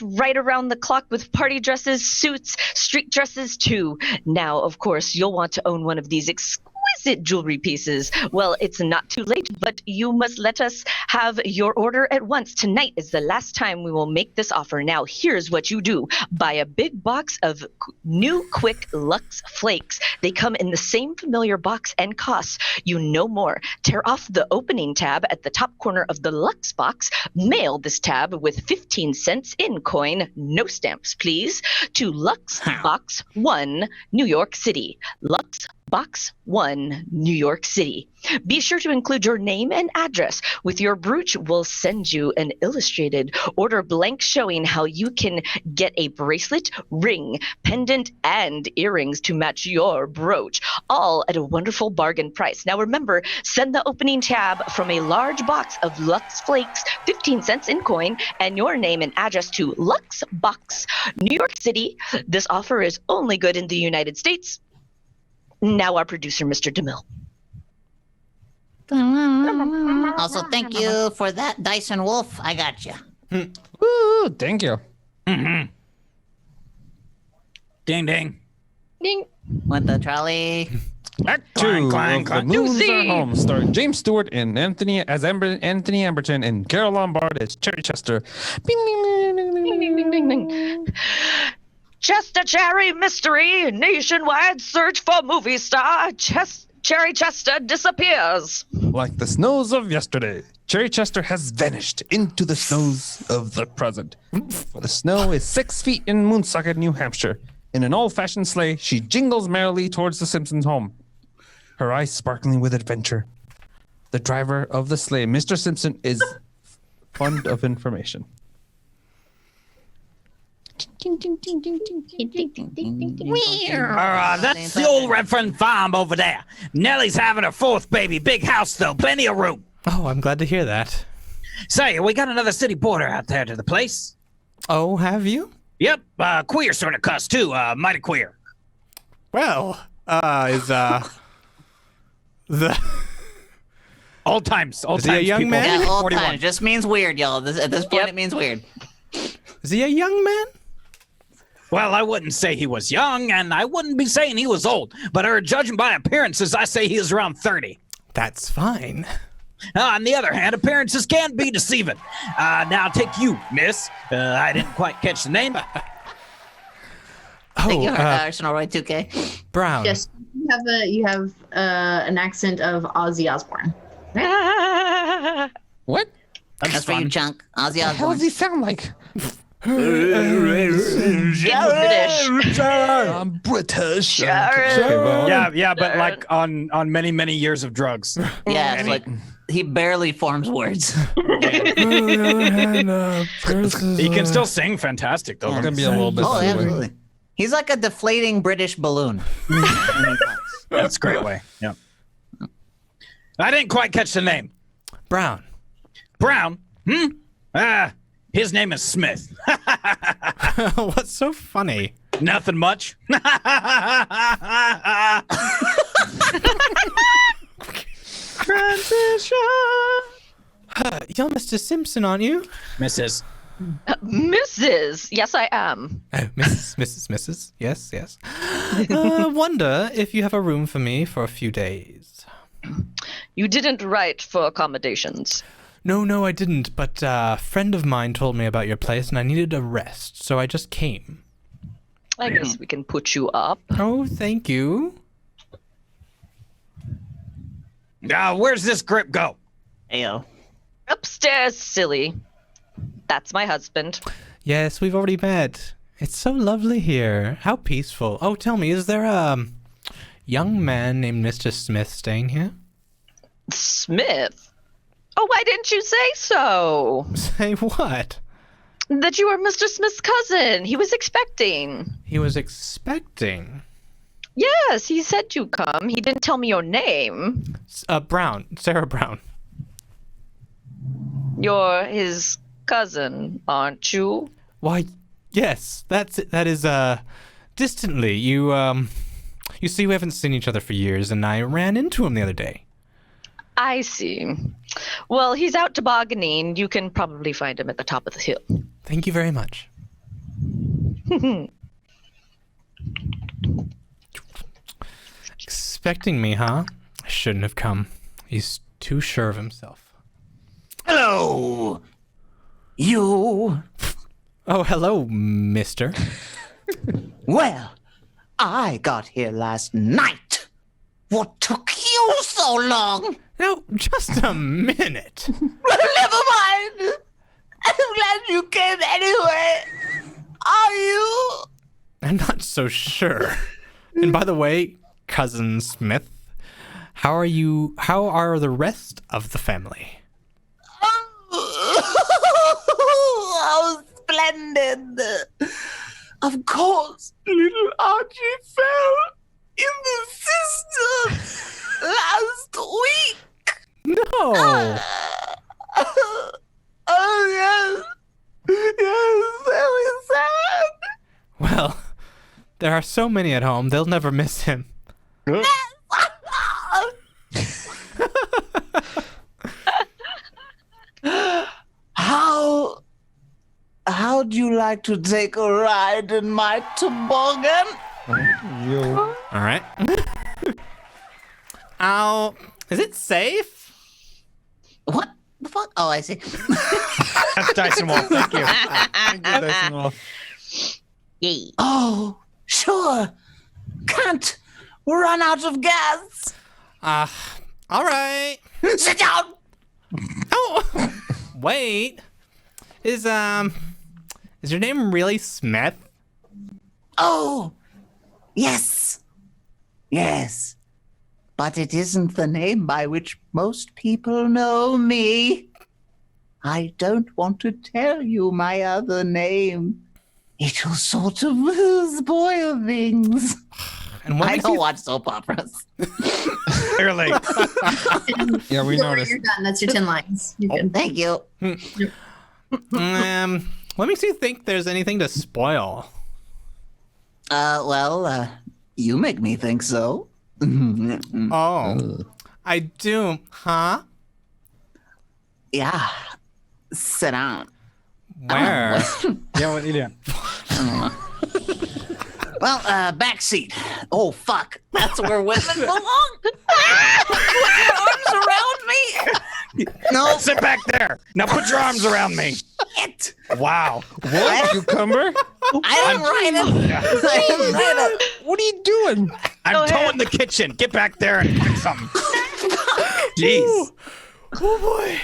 right around the clock with party dresses, suits, street dresses, too. Now, of course, you'll want to own one of these exquisite jewelry pieces. Well, it's not too late, but you must let us have your order at once. Tonight is the last time we will make this offer. Now, here's what you do. Buy a big box of new Quick Lux Flakes. They come in the same familiar box and costs you no more. Tear off the opening tab at the top corner of the Lux box. Mail this tab with 15 cents in coin, no stamps, please, to Lux Box 1, New York City. Lux Box 1, New York City. Be sure to include your name and address. With your brooch, we'll send you an illustrated order blank showing how you can get a bracelet, ring, pendant, and earrings to match your brooch, all at a wonderful bargain price. Now remember, send the opening tab from a large box of Lux Flakes, 15 cents in coin, and your name and address to Lux Box, New York City. This offer is only good in the United States. Now our producer, Mr. DeMille. Also, thank you for that, Dyson Wolf. I got you. Ooh, thank you. Ding ding. Ding. Want the trolley? Act Clang, 2 clang, of clang. The Moons Are Doozy. Home, starring James Stewart and Anthony Amberton and Carol Lombard as Cherry Chester. Bing, bing, bing, bing, bing, Ding, ding, ding, ding, ding. Chester Cherry Mystery. Nationwide search for movie star. Cherry Chester disappears. Like the snows of yesterday, Cherry Chester has vanished into the snows of the present. The snow is 6 feet in Moonsocket, New Hampshire. In an old-fashioned sleigh, she jingles merrily towards the Simpsons' home, her eyes sparkling with adventure. The driver of the sleigh, Mr. Simpson, is fond of information. That's the old Reverend Farm over there. Nellie's having her 4th baby. Big house, though. Plenty of room. Oh, I'm glad to hear that. Say, we got another city porter out there to the place. Oh, have you? Yep, queer sort of cuss, too. Mighty queer. Well, the Old times. Old Is he a times, young people. man? Yeah, old 41. time. It just means weird, y'all. At this point, Yep. it means weird. is he a young man? Well, I wouldn't say he was young, and I wouldn't be saying he was old. But judging by appearances, I say he is around 30. That's fine. On the other hand, appearances can be deceiving. Now take you, miss. I didn't quite catch the name. Thank you, Oh, Arsenal Roy 2K. Brown. Yes, you have an accent of Ozzy Osbourne. What? That's for you, Chunk. Ozzy How does Osbourne. he sound like? British. I'm British. Sharon. Yeah, but like on many, many years of drugs. Yeah, it's like he barely forms words. He can still sing fantastic, though. It's gonna be a little bit. Oh, that way. absolutely. He's like a deflating British balloon. That's a great way. Yeah. I didn't quite catch the name. Brown. Brown? His name is Smith. What's so funny? Nothing much. Transition. You're Mr. Simpson, aren't you? Mrs. Mrs. Yes, I am. Oh, Mrs. Yes. Wonder if you have a room for me for a few days. You didn't write for accommodations. No, I didn't. But a friend of mine told me about your place, and I needed a rest, so I just came. I guess we can put you up. Oh, thank you. Where's this grip go? Ayo. Upstairs, silly. That's my husband. Yes, we've already met. It's so lovely here. How peaceful. Oh, tell me, is there a young man named Mr. Smith staying here? Smith? Oh, why didn't you say so? Say what? That you were Mr. Smith's cousin. He was expecting. He was expecting. Yes, he said you'd come. He didn't tell me your name. Brown. Sarah Brown. You're his cousin, aren't you? Why, yes, that's it. That is, distantly. You see, we haven't seen each other for years, and I ran into him the other day. I see. Well, he's out tobogganing. You can probably find him at the top of the hill. Thank you very much. Expecting me, huh? I shouldn't have come. He's too sure of himself. Hello. You. Oh, hello, mister. Well, I got here last night. What took you so long? Now, just a minute. Never mind. I'm glad you came anyway. Are you? I'm not so sure. And by the way, Cousin Smith, how are you? How are the rest of the family? Oh, splendid. Of course, little Archie fell in the system last week. No. Oh, yes. Yes, very sad. Well, there are so many at home, they'll never miss him. How'd you like to take a ride in my toboggan? All right. Ow. Is it safe? What the fuck? Oh, I see. That's Dyson Wolf. Thank you. Dyson Wolf. Yay. Oh, sure. Can't run out of gas. All right. Sit down. Oh, wait. Is your name really Smith? Oh, yes. Yes. But it isn't the name by which most people know me. I don't want to tell you my other name. It'll sort of spoil things. And what I makes don't you watch soap operas. Clearly. Yeah, we Don't worry, noticed. you're done. That's your 10 lines. You're good. Thank you. what makes you think there's anything to spoil? You make me think so. Oh, I do, huh? Yeah. Sit down. Where? Yeah, what are you doing? Well, back seat. Oh, fuck. That's where women belong. Put your arms around me. No. Sit back there. Now put your arms around me. Shit. Wow. What, cucumber? I didn't write it. What are you doing? I'm towing the kitchen. Get back there and fix something. Jeez. Oh boy.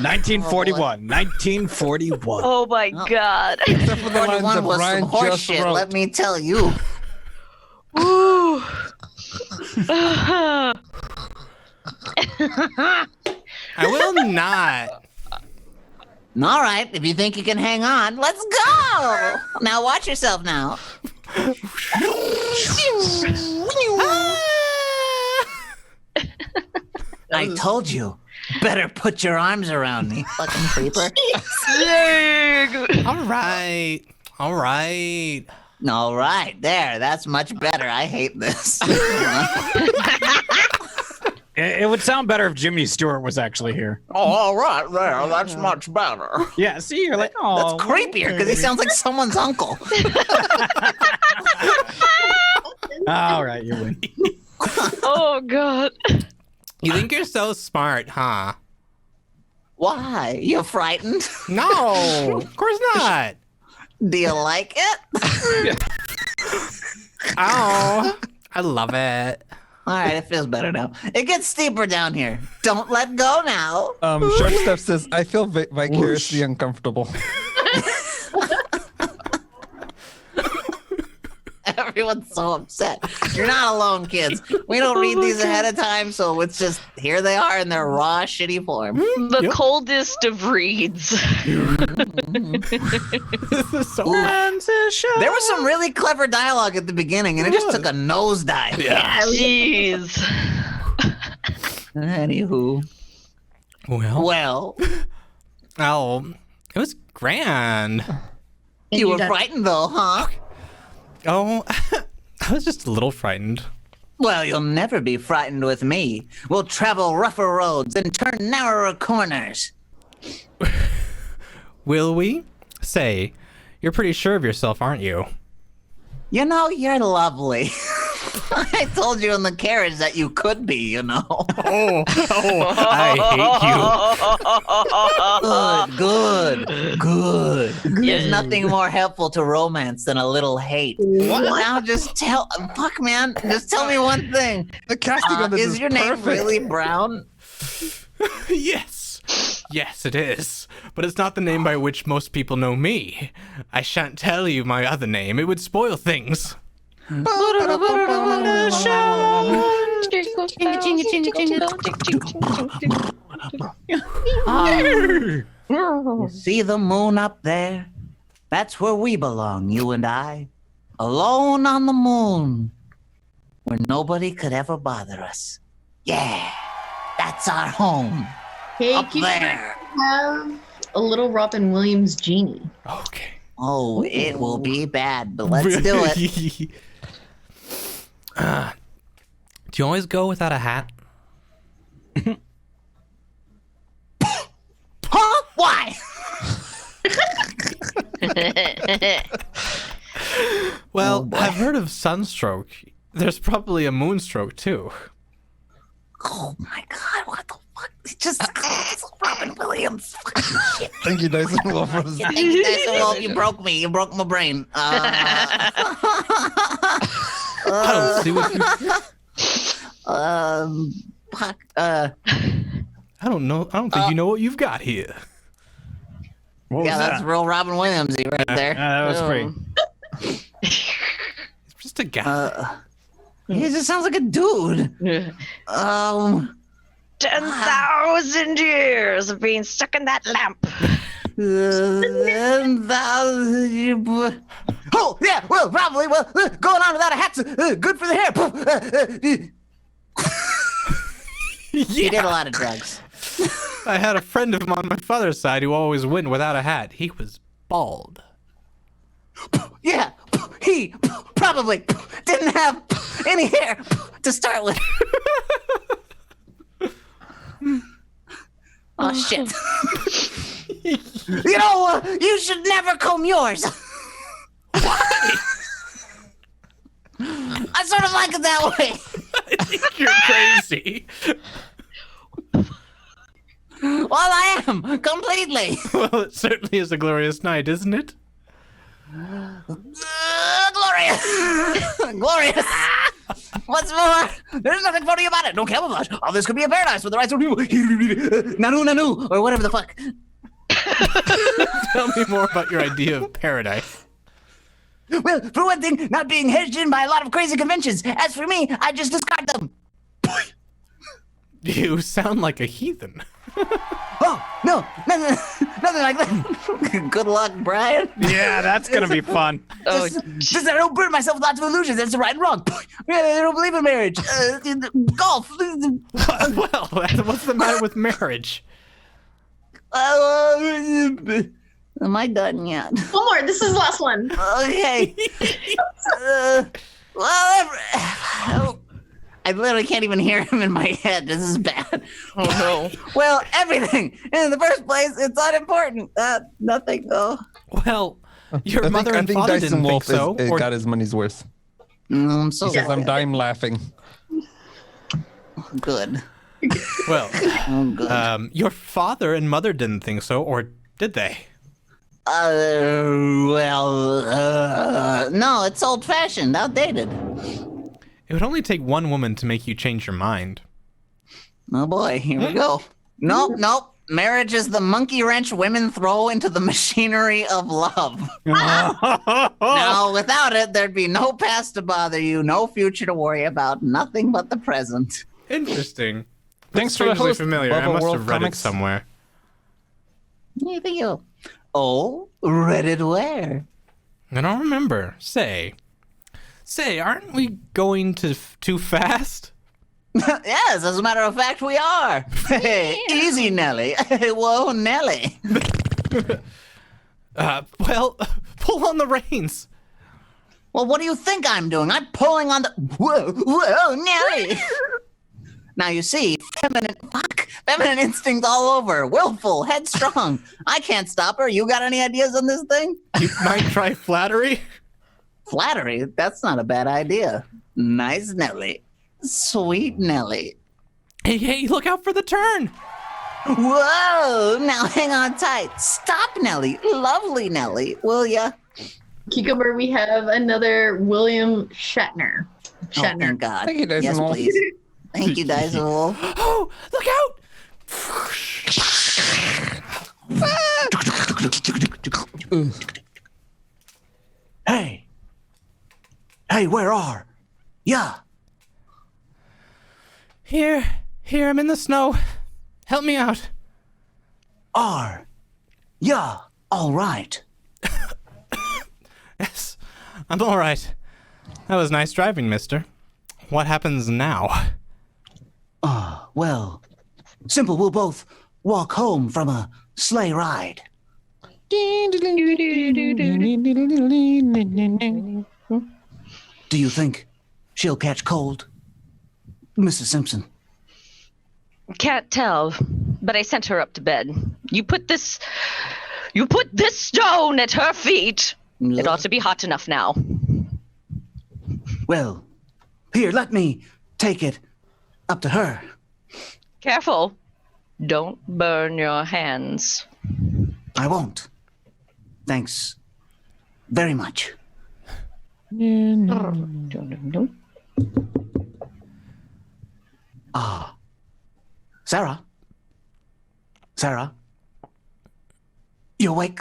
1941. 1941. Oh my God. Except for the lines 41 that was Brian some horse just shit, wrote. let me tell you. Ooh. I will not. All right, if you think you can hang on, let's go. Now watch yourself now. I told you. Better put your arms around me, fucking creeper. All right. All right. All right, there. That's much better. I hate this. It would sound better if Jimmy Stewart was actually here. Oh, all right, there. That's much better. Yeah, see, you're like, oh. That's creepier because he sounds like someone's uncle. All right, you win. Oh God. You think you're so smart, huh? Why? You frightened? No, of course not. Do you like it? Oh, I love it. All right, it feels better now. It gets steeper down here. Don't let go now. Shark Step says, I feel vicariously uncomfortable. Everyone's so upset. You're not alone, kids. We don't read these ahead of time, so it's just here they are in their raw, shitty form. The Yep. coldest of reeds. This is so There was some really clever dialogue at the beginning, and it just took a nosedive. Yeah. Jeez. Anywho, Well, well, it was grand. you were frightened though, huh? Oh, I was just a little frightened. Well, you'll never be frightened with me. We'll travel rougher roads and turn narrower corners. Will we? Say, you're pretty sure of yourself, aren't you? You know, you're lovely. I told you in the carriage that you could be, you know. Oh, I hate you. Good. There's nothing more helpful to romance than a little hate. Now just fuck man, just tell me one thing. The casting on this Is your name perfect. really Brown? Yes. Yes, it is. But it's not the name by which most people know me. I shan't tell you my other name. It would spoil things. See the moon up there? That's where we belong, you and I. Alone on the moon, where nobody could ever bother us. Yeah, that's our home. Hey, Up can there. you have a little Robin Williams genie? Okay. Oh, it will be bad, but let's do it. Do you always go without a hat? Huh? Why? Well, I've heard of sunstroke. There's probably a moonstroke too. Oh my God, what the fuck? It's just Robin Williams. Fucking shit. Thank you, Dyson Wolf. For Thank you, Dyson Wolf. You broke me. You broke my brain. I don't see what you. Fuck. I don't know. I don't think you know what you've got here. What was Yeah, that's that? real Robin Williamsy right there. That was pretty. He's just a guy. He just sounds like a dude. 10,000 years of being stuck in that lamp. Oh yeah, well probably. Well, going on without a hat's good for the hair. He did a lot of drugs. I had a friend of him on my father's side who always went without a hat. He was bald. Yeah, he probably didn't have any hair to start with. Oh shit. You know, you should never comb yours. I sort of like it that way. I think you're crazy. Well, I am completely. Well, it certainly is a glorious night, isn't it? Glorious. Glorious. What's once more. There's nothing funny about it. No camouflage. All this could be a paradise with the right sort of people. Nanu, or whatever the fuck. Tell me more about your idea of paradise. Well, for one thing, not being hedged in by a lot of crazy conventions. As for me, I just discard them. You sound like a heathen. Oh, no, nothing like that. Good luck, Brian. Yeah, that's gonna be fun. Just that I don't burn myself with lots of illusions. That's right and wrong. I don't believe in marriage. Golf. Well, what's the matter with marriage? Am I done yet? One more. This is the last one. Okay. I literally can't even hear him in my head. This is bad. Oh no. Well, everything. In the first place, it's unimportant. Nothing. Oh. Well, your mother and father didn't think so. Or got his money's worth. I'm so Because I'm dying laughing. good. Well, Oh, good. your father and mother didn't think so, or did they? No, it's old-fashioned, outdated. It would only take one woman to make you change your mind. Oh boy, here we go. Nope. Marriage is the monkey wrench women throw into the machinery of love. Now, without it, there'd be no past to bother you, no future to worry about, nothing but the present. Interesting. Thanks for the Strangely host, familiar. I Bubba must World have read Comics. it somewhere. Thank you. Oh, read it where? I don't remember. Say, aren't we going too fast? Yes, as a matter of fact, we are. Hey, easy, Nelly. Whoa, Nelly. Well, pull on the reins. Well, what do you think I'm doing? I'm pulling on the... Whoa, Nelly. Now, you see, feminine instincts all over. Willful, headstrong. I can't stop her. You got any ideas on this thing? You might try flattery. Flattery? That's not a bad idea. Nice, Nelly. Sweet Nelly. Hey, look out for the turn. Whoa, now hang on tight. Stop, Nelly. Lovely Nelly, will ya? Cucumber, we have another William Shatner. Oh, thank God. Thank you, Dyson Yes, Wolf. please. Thank you, Dyson Wolf. Oh, look out. Hey, where are? Yeah. Here, I'm in the snow. Help me out. Yeah, all right. Yes, I'm all right. That was nice driving, mister. What happens now? Well, simple, we'll both walk home from a sleigh ride. Do you think she'll catch cold? Mrs. Simpson. Can't tell, but I sent her up to bed. You put this stone at her feet. It ought to be hot enough now. Well, here, let me take it up to her. Careful. Don't burn your hands. I won't. Thanks very much. Sarah? Sarah? You awake?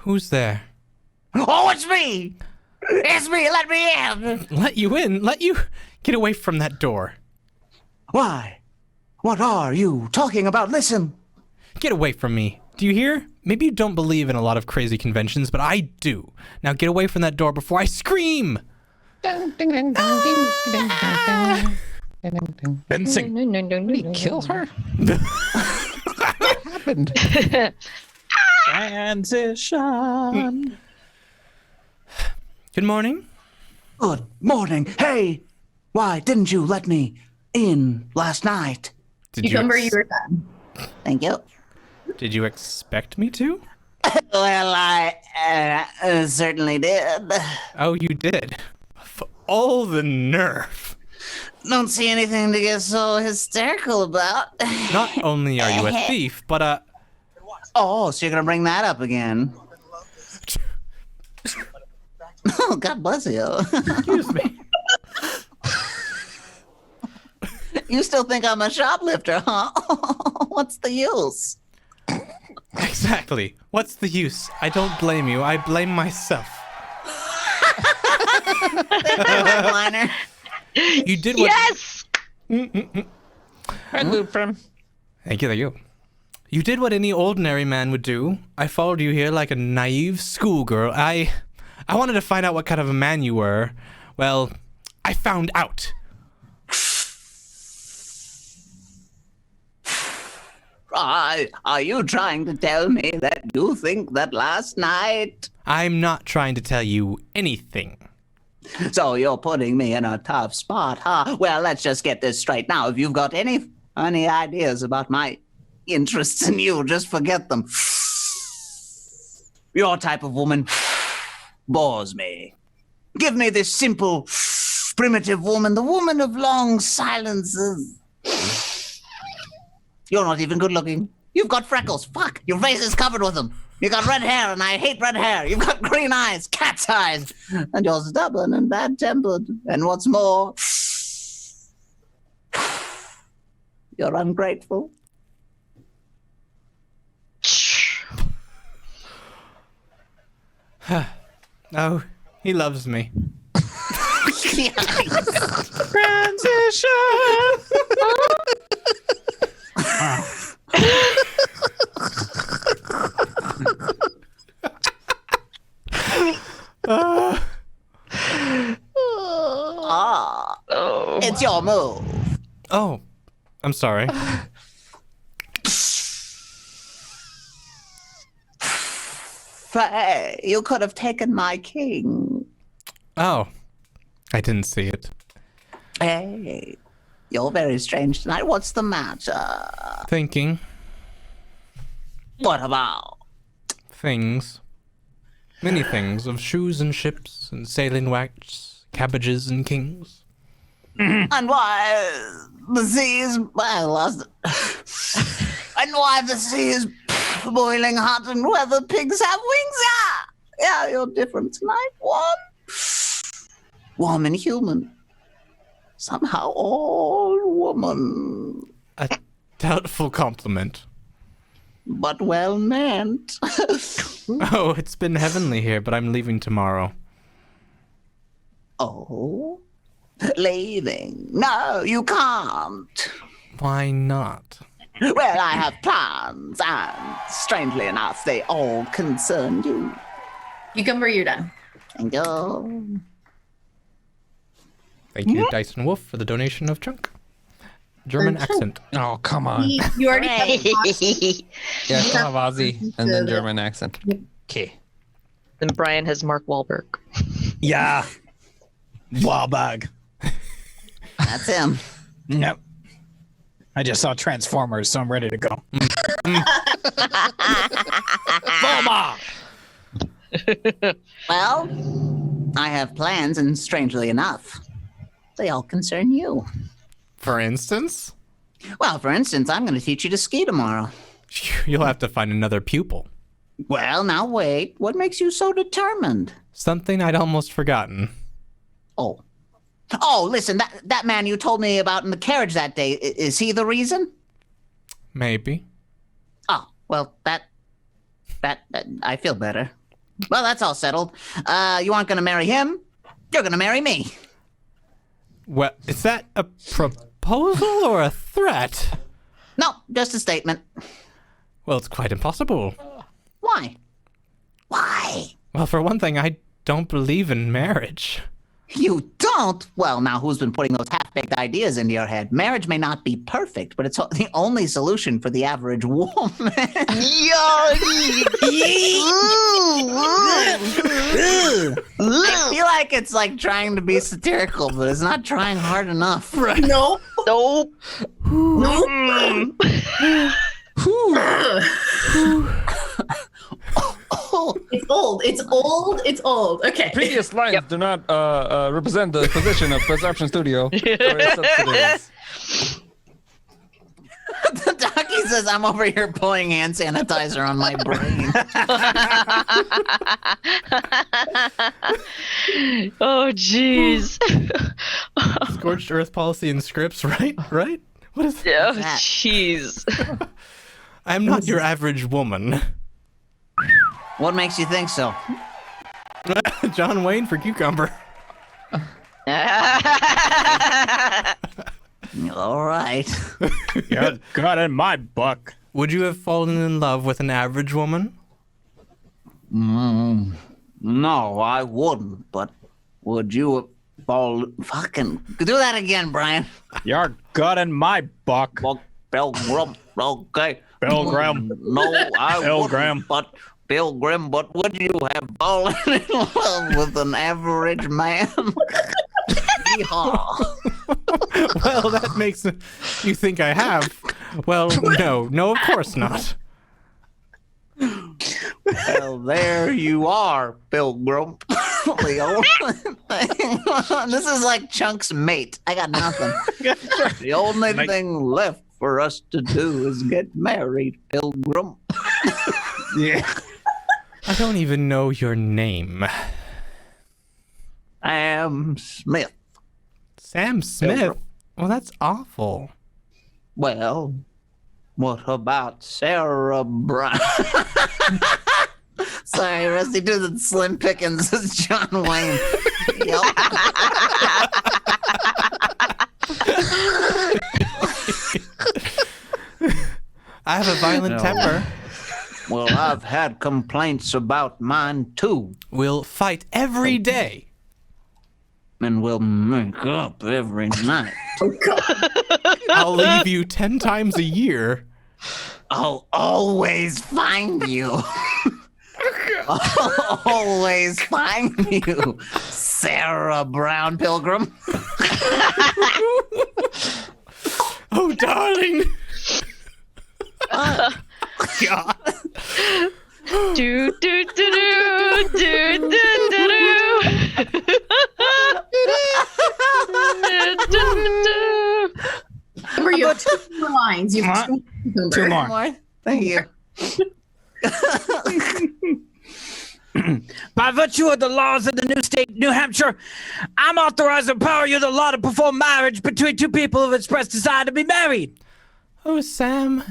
Who's there? Oh, it's me! It's me! Let me in! Let you in? Let you get away from that door. Why? What are you talking about? Listen. Get away from me. Do you hear? Maybe you don't believe in a lot of crazy conventions, but I do. Now get away from that door before I scream! Fencing. Did he kill her? What happened? Transition. Good morning. Good morning. Hey, why didn't you let me in last night? Cucumber, you were done. Thank you. Did you expect me to? Well, I certainly did. Oh, you did. All the nerve. Don't see anything to get so hysterical about. Not only are you a thief, but Oh, so you're gonna bring that up again? Oh, God bless you. excuse me. You still think I'm a shoplifter, huh? What's the use? Exactly. What's the use? I don't blame you. I blame myself. Liner. You did what... Yes! I loop from. Thank you. You did what any ordinary man would do. I followed you here like a naive schoolgirl. I wanted to find out what kind of a man you were. Well, I found out. Are you trying to tell me that you think that last night? I'm not trying to tell you anything. So you're putting me in a tough spot, huh? Well, let's just get this straight now. If you've got any ideas about my interests in you, just forget them. Your type of woman bores me. Give me this simple, primitive woman, the woman of long silences. You're not even good looking. You've got freckles. Fuck, your face is covered with them. You got red hair, and I hate red hair. You've got green eyes, cat's eyes, and you're stubborn and bad-tempered. And what's more, you're ungrateful. Oh, he loves me. Transition. It's your move. Oh, I'm sorry. Hey, you could have taken my king. Oh, I didn't see it. Hey, you're very strange tonight. What's the matter? Thinking What about? things. Many things of shoes and ships and sailing wax, cabbages and kings. And why the sea is... I lost it. And why the sea is boiling hot and where the pigs have wings. Yeah, you're different tonight. Warm and human. Somehow all woman. A doubtful compliment. But well meant. Oh, it's been heavenly here, but I'm leaving tomorrow. Oh? Leaving? No, you can't. Why not? Well, I have plans, and strangely enough, they all concern you. Cucumber, you're done. And go. Thank you, Dyson Wolf, for the donation of chunk. German accent. Oh, come on. You already have a box. Yeah, I still have Aussie and then German accent. Okay. Then Brian has Mark Wahlberg. Yeah. Wahlberg. That's him. Yep. I just saw Transformers, so I'm ready to go. Bulma! Well, I have plans, and strangely enough, they all concern you. For instance? Well, for instance, I'm going to teach you to ski tomorrow. You'll have to find another pupil. Well, now wait. What makes you so determined? Something I'd almost forgotten. Oh, listen, that man you told me about in the carriage that day, is he the reason? Maybe. Oh, well, that I feel better. Well, that's all settled. You aren't going to marry him. You're going to marry me. Well, is that a proposal or a threat? No, just a statement. Well, it's quite impossible. Why? Why? Well, for one thing, I don't believe in marriage. You don't? Well, now who's been putting those half-baked ideas into your head? Marriage may not be perfect, but it's the only solution for the average woman. I feel like it's like trying to be satirical, but it's not trying hard enough. Right. No. Nope. No. It's old. It's old. It's old. Okay. Previous lines do not represent the position of Perception Studio or its subsidiaries. The He says, I'm over here pouring hand sanitizer on my brain. Oh, jeez. Scorched Earth policy and scripts, right? Right? What is Oh, that? jeez. I am not your average woman. What makes you think so? John Wayne for cucumber. All right. Yeah, got in my book. Would you have fallen in love with an average woman? No, I wouldn't, but would you fall... Fucking... Do that again, Brian. You're good in my book. Well, Pilgrim, okay. Pilgrim. No, I Pilgrim. wouldn't, but... Pilgrim, but would you have fallen in love with an average man? Yeehaw. Well, that makes you think I have. Well, no, of course not. Well, there you are, Pilgrim. The only thing... This is like Chunk's mate. I got nothing. The only thing left for us to do is get married, Pilgrim. Yeah. I don't even know your name. Sam Smith. Sam Smith? Well, that's awful. Well, what about Sarah Brown? Sorry, Rusty, do the Slim Pickens as John Wayne. Yep. I have a violent temper. Well, I've had complaints about mine too, We'll fight every day. and we'll make up every night. I'll leave you 10 times a year. I'll always find you. I'll always find you, Sarah Brown Pilgrim. Oh, darling. God. Do, do, do, do, do, do, do, do. Remember, you have 2 more lines. You have 2 more. Thank you. By virtue of the laws of the new state, New Hampshire, I'm authorized to empower you the law to perform marriage between 2 people who have expressed desire to be married. Oh, Sam.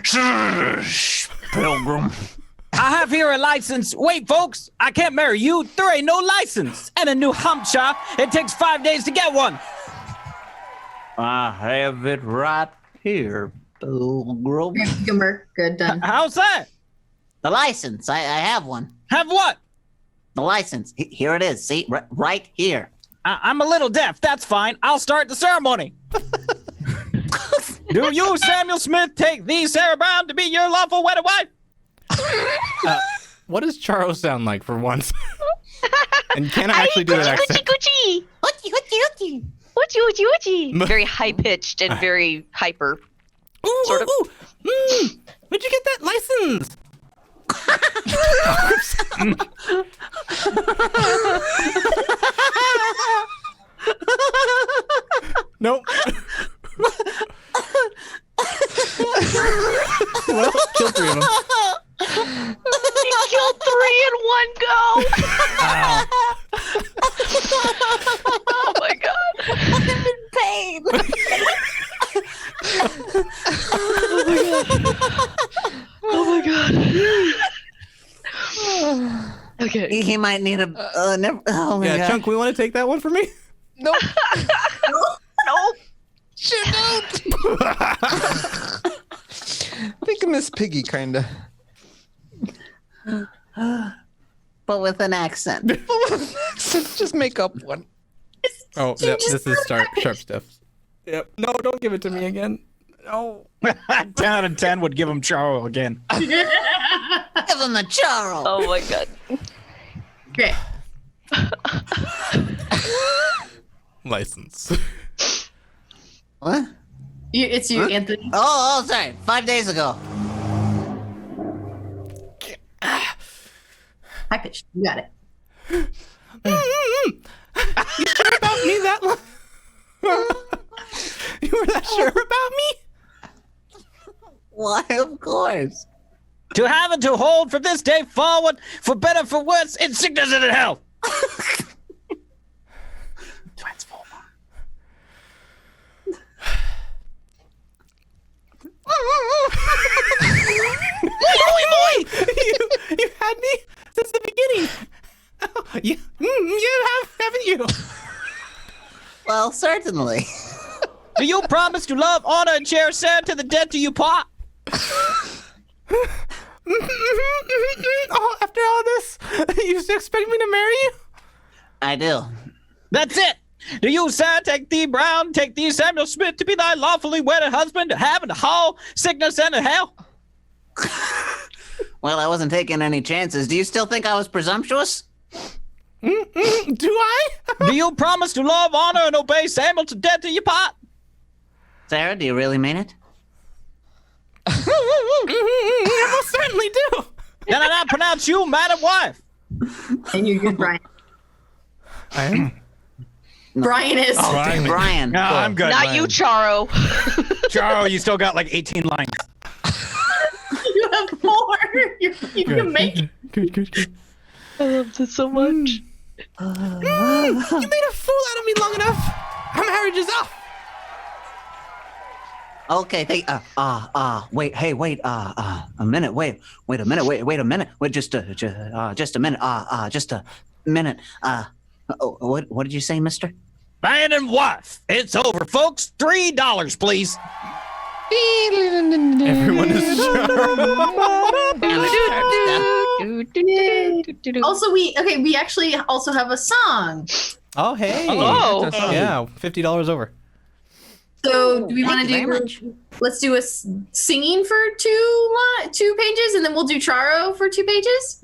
Shh, Pilgrim. I have here a license. Wait, folks, I can't marry you. There ain't no license. And in New Hampshire, it takes 5 days to get one. I have it right here, Pilgrim. Cucumber. Good, done. How's that? The license. I have one. Have what? The license. Here it is. See? Right here. I'm a little deaf. That's fine. I'll start the ceremony. Do you, Samuel Smith, take thee, Sarah Brown, to be your lawful wedded wife? What does Charo sound like for once? And can I actually do that accent? Gucci, Hoochie, hoochie, hoochie. Uchi, uchi, uchi. Very high pitched and very hyper. Ooh, Sort of. Where'd you get that license? Nope. Well, kill 3 of them. You killed 3 in one go. Oh my god. I'm in pain. Oh my god. Okay. He might need a. Oh my Yeah, god. Chunk, we want to take that one for me? Nope. Nope. Think of Miss Piggy, kinda. But with an accent. Just make up one. Oh, yep, this is sharp stuff. Yep. No, don't give it to me again. No. 10 out of 10 would give him Charo again. Give him the Charo. Oh my god. Great. License. What? It's you, Anthony. Oh, sorry. 5 days ago. High pitched. You got it. You sure about me that long? You were that sure about me? Why, of course. To have and to hold from this day forward, for better, for worse, in sickness and in health. Transformer. You had me since the beginning. You haven't you? Well, certainly. Do you promise to love, honor, and cherish Sarah to the death do you part? Oh, after all this, you still expect me to marry you? I do. That's it. Do you, Sarah, take thee, Brown, take thee, Samuel Smith, to be thy lawfully wedded husband, to have and to haul sickness and to hell? Well, I wasn't taking any chances. Do you still think I was presumptuous? Do I? Do you promise to love, honor, and obey Samuel to death do you part? Sarah, do you really mean it? I most certainly do. Then I not pronounce you madam wife. And you're good, Brian. I am. Brian is. Brian. No, I'm good. Not you, Charo. Charo, you still got like 18 lines. You have more. You can make it. Good. I love this so much. You made a fool out of me long enough. Our marriage is off. Okay, wait, hey, wait, a minute, wait a minute, wait a minute, wait, just a minute, just a minute, what did you say, mister? Man and wife. It's over, folks. $3, please. Everyone is Also, we actually also have a song. Oh, hey. Oh. Yeah, $50 over. So do we want to Thank you very much. let's do a singing for 2 pages, and then we'll do Charo for 2 pages?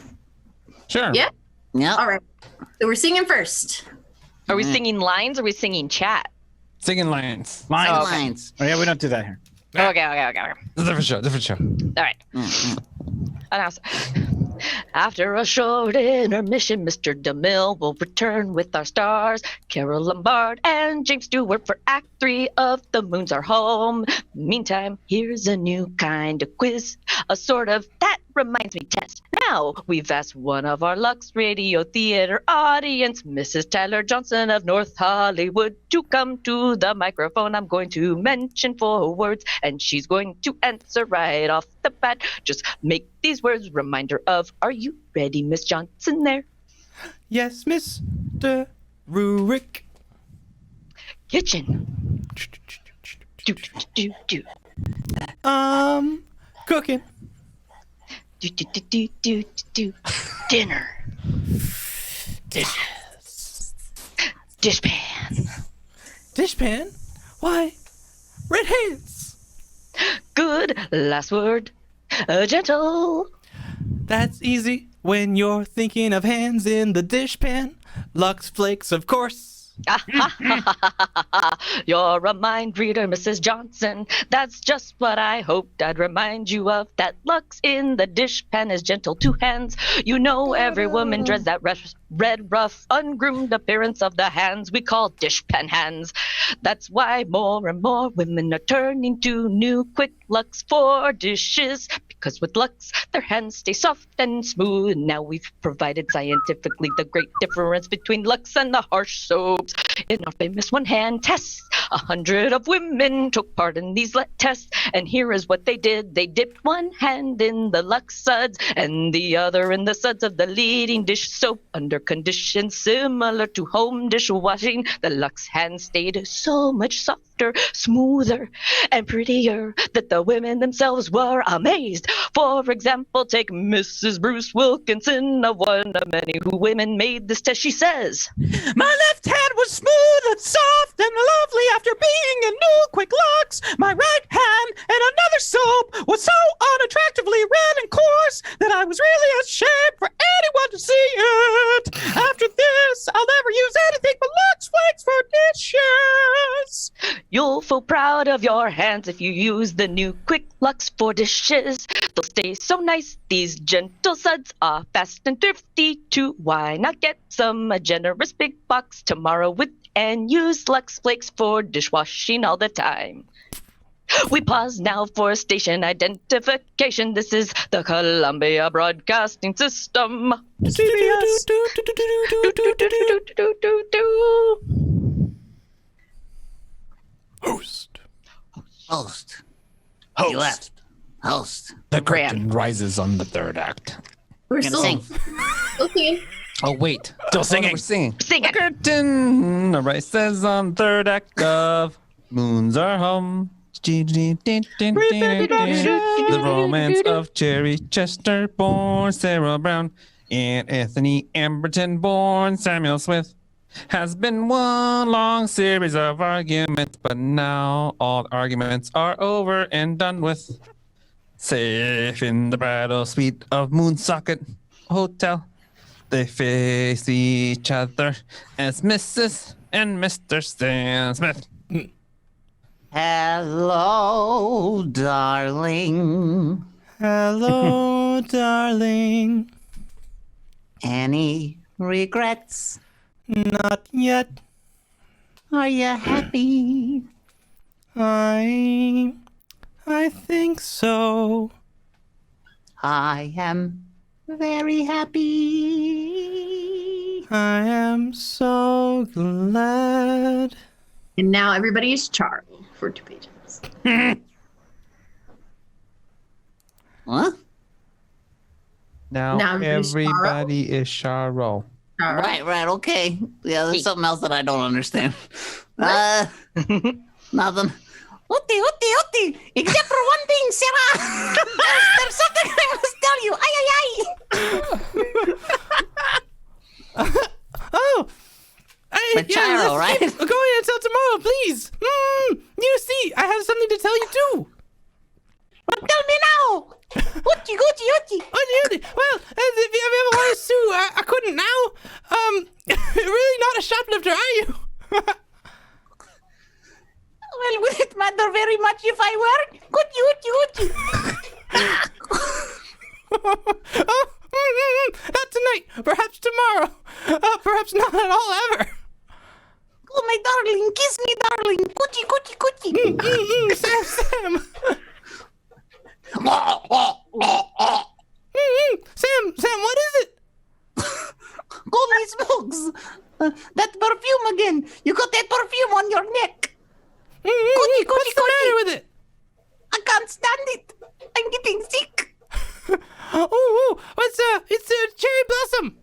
Sure. Yeah? Yeah. All right. So we're singing first. Are we singing lines or are we singing chat? Singing lines. Lines. Oh, yeah, we don't do that here. Okay. Different show. All right. Announce. After a short intermission, Mr. DeMille will return with our stars, Carol Lombard and James Stewart for Act 3 of The Moons Are Home. Meantime, here's a new kind of quiz, a sort of that reminds me test. Now, we've asked one of our Lux Radio Theater audience, Mrs. Tyler Johnson of North Hollywood, to come to the microphone. I'm going to mention 4 words, and she's going to answer right off the bat. Just make these words reminder of, are you ready, Miss Johnson there? Yes, Mr. Rurik. Kitchen. Do. Cooking. Do. Dinner. Dishes. Dishpan. Dishpan? Why, red hands. Good. Last word. Gentle. That's easy when you're thinking of hands in the dishpan. Lux Flakes, of course. You're a mind reader, Mrs. Johnson. That's just what I hoped I'd remind you of. That Lux in the dishpan is gentle to hands. You know every woman dreads that red, rough, ungroomed appearance of the hands we call dishpan hands. That's why more and more women are turning to new quick Lux for dishes. Because with Lux, their hands stay soft and smooth. Now we've provided scientifically the great difference between Lux and the harsh soaps. In our famous one-hand test, 100 of women took part in these tests. And here is what they did. They dipped one hand in the Lux suds and the other in the suds of the leading dish soap. Under conditions similar to home dishwashing, the Lux hand stayed so much softer, smoother, and prettier that the women themselves were amazed. For example, take Mrs. Bruce Wilkinson, of one of many who women made this test. She says, My left hand was smooth and soft and lovely after being in new quick Lux. My right hand and another soap was so unattractively red and coarse that I was really ashamed for anyone to see it. After this, I'll never use anything but Lux Flakes for dishes. you'll feel proud of your hands if you use the new Quick Lux for dishes. They'll stay so nice. These gentle suds are fast and thrifty too. Why not get some a generous big box tomorrow and use Lux Flakes for dishwashing all the time? We pause now for station identification. This is the Columbia Broadcasting System. CBS. Host. Host. Host. You left. Host. The curtain rises on the third act. We're Gonna still sing. singing. Oh, wait. Still singing. We're singing. Sing The it. curtain rises on third act of Moons Are Home. The romance of Cherry Chester, born Sarah Brown, and Anthony Amberton, born Samuel Smith, has been one long series of arguments, but now all the arguments are over and done with. Safe in the bridal suite of Moonsocket Hotel, they face each other as Mrs. and Mr. Stan Smith. Hello, darling. Hello, darling. Any regrets? Not yet. Are you happy? I think so. I am very happy. I am so glad. And now everybody's Charo for 2 pages. Huh? Now Now everybody's everybody is Charo. Charo. Right, okay. Yeah, there's something else that I don't understand. Nothing. Uti, except for one thing, Sarah. there's something I must tell you. Ay. Oh! But Charo, right? Go ahead until tomorrow, please. You see, I have something to tell you too. Well, tell me now. Uti. Well, if you ever want to sue, I couldn't now. Really not a shoplifter, are you? Well, would it matter very much if I were? Uti. Not tonight. Perhaps tomorrow. Perhaps not at all ever. Oh, my darling, kiss me, darling. Coochie. Sam. Sam, what is it? Holy smokes. That perfume again. You got that perfume on your neck. What's the matter with it? I can't stand it. I'm getting sick. Oh, it's a cherry blossom.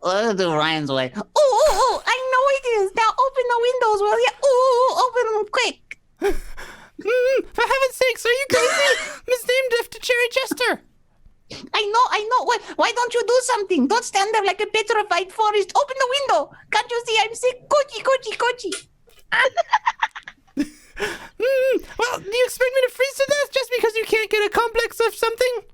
Let's do Ryan's way. Oh, I know it is. Now open the windows, will you? Open them quick. For heaven's sakes, are you crazy? Misnamed after Cherry Chester. I know. Why don't you do something? Don't stand there like a petrified forest. Open the window. Can't you see I'm sick? Coochie. Well, do you expect me to freeze to death just because you can't get a complex of something?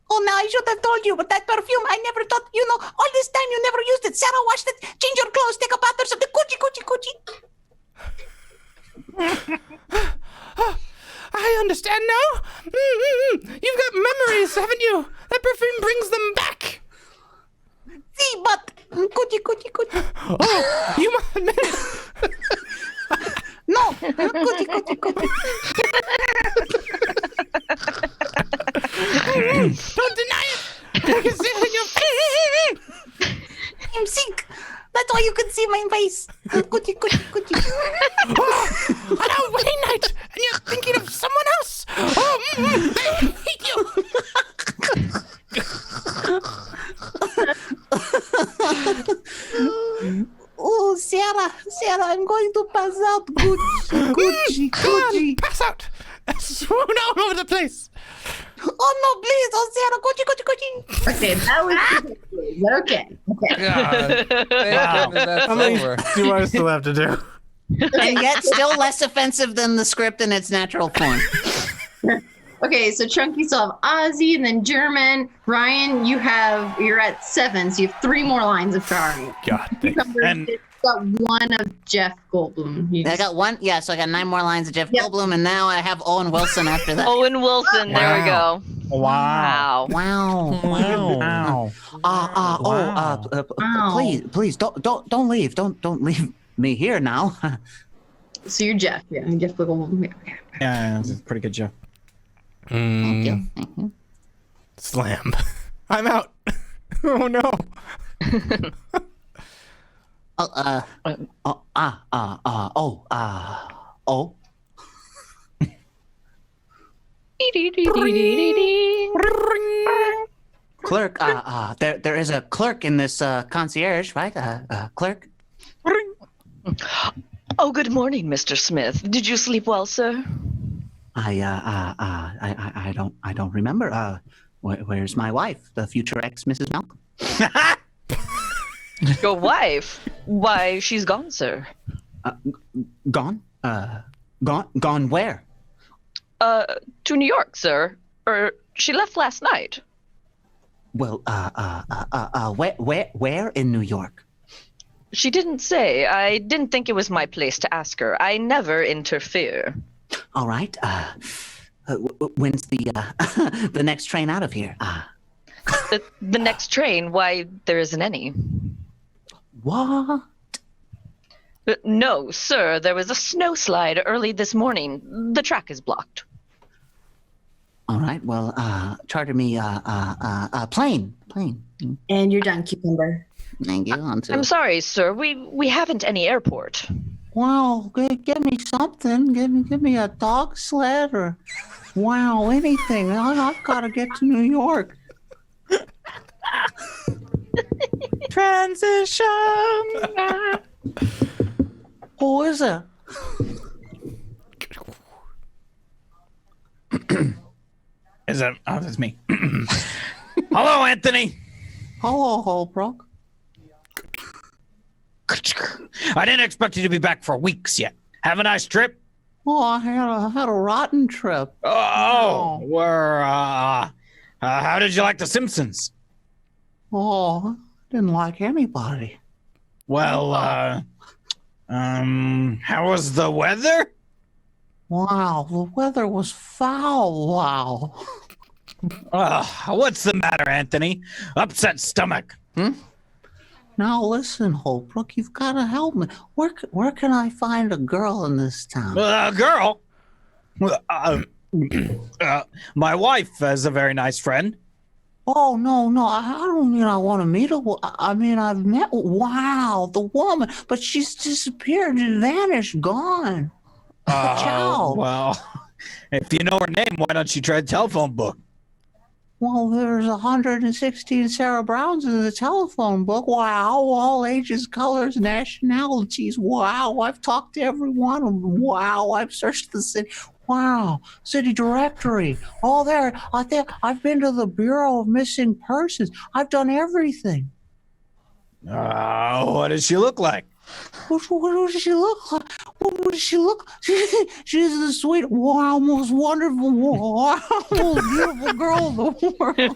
Oh, now I should have told you, but that perfume, I never thought, all this time you never used it. Sarah, washed it, change your clothes, take a bath or something. Coochie. I understand now. You've got memories, haven't you? That perfume brings them back. See, but coochie. Oh, you must admit it. No, coochie. Don't deny it. I can see it in your face. I'm sick. That's why you can see my face. Coochie. On a wedding night, and you're thinking of someone else. Oh, I hate you. Oh, Sarah, I'm going to pass out. Coochie. Come on, pass out. Swoon all over the place. Oh, no, please. Oh, Sarah, coochie. Okay, that was okay. God, thank goodness that's over. Do I still have to do? And yet still less offensive than the script in its natural form. Okay, so Chunky still have Ozzy and then German. Ryan, you're at 7, so you have 3 more lines of Charo. God, And- You've got 1 of Jeff Goldblum. I got 1. Yeah, so I got 9 more lines of Jeff Yep. Goldblum, and now I have Owen Wilson after that. Owen Wilson. There we go. Wow. Wow. Wow. Wow. Please, don't leave. Don't leave. me here now. So you're Jeff. Yeah, Jeff Wiggle. Yeah, that's a pretty good joke. Thank you. Thank you. Slam. I'm out. Oh no. Clerk, there is a clerk in this concierge, right? Clerk. Oh, good morning, Mr. Smith. Did you sleep well, sir? I don't remember. Where's my wife, the future ex, Mrs. Malcolm? Your wife? Why, she's gone, sir. Gone? Gone where? To New York, sir. She left last night. Well, where in New York? She didn't say. I didn't think it was my place to ask her. I never interfere. All right. When's the the next train out of here? The next train? Why, there isn't any. What? No, sir. There was a snowslide early this morning. The track is blocked. All right. Well, charter me plane. And you're done, Cucumber. Thank you. I'm sorry, sir. We haven't any airport. Wow, give me something. Give me a dog sled or anything. I've got to get to New York. Transition. Who is it? Is it? Oh, that's me. Hello, Anthony. Hello, Holbrook. I didn't expect you to be back for weeks yet. Have a nice trip. Oh, I had a rotten trip. Oh, how did you like The Simpsons? Oh, didn't like anybody. Well, how was the weather? Wow, the weather was foul. Wow. What's the matter, Anthony? Upset stomach. Now listen, Holbrook, you've got to help me. Where can I find a girl in this town? A girl? My wife has a very nice friend. Oh, no, I don't mean I want to meet her. I mean, I've met, wow, the woman, but she's disappeared and vanished, gone. Ciao. Well, if you know her name, why don't you try the telephone book? Well, there's 116 Sarah Browns in the telephone book. Wow, all ages, colors, nationalities. Wow, I've talked to every one of them. Wow, I've searched the city. Wow, city directory. All there. I've been to the Bureau of Missing Persons. I've done everything. What does she look like? What does she look like? What does she look? She's the sweet, wow, most wonderful, wow, most beautiful girl in the world.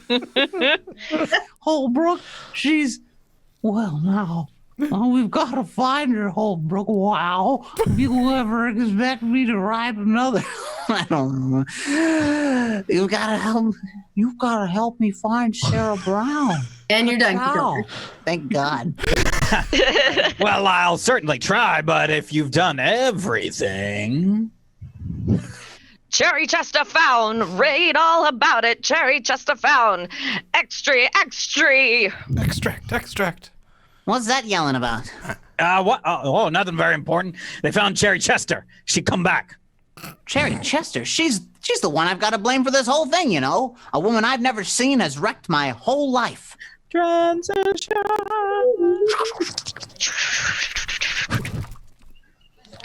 Holbrook, she's, well, now we've got to find her, Holbrook. Wow. If you ever expect me to write another, I don't know. You've got to help me find Sarah Brown. And you're done, Wow. Cucumber. Thank God. Well, I'll certainly try, but if you've done everything... Cherry Chester found. Read all about it. Cherry Chester found. Extra. Extract. What's that yelling about? What? Oh, nothing very important. They found Cherry Chester. She come back. Cherry Chester, she's the one I've got to blame for this whole thing, you know. A woman I've never seen has wrecked my whole life. Transition.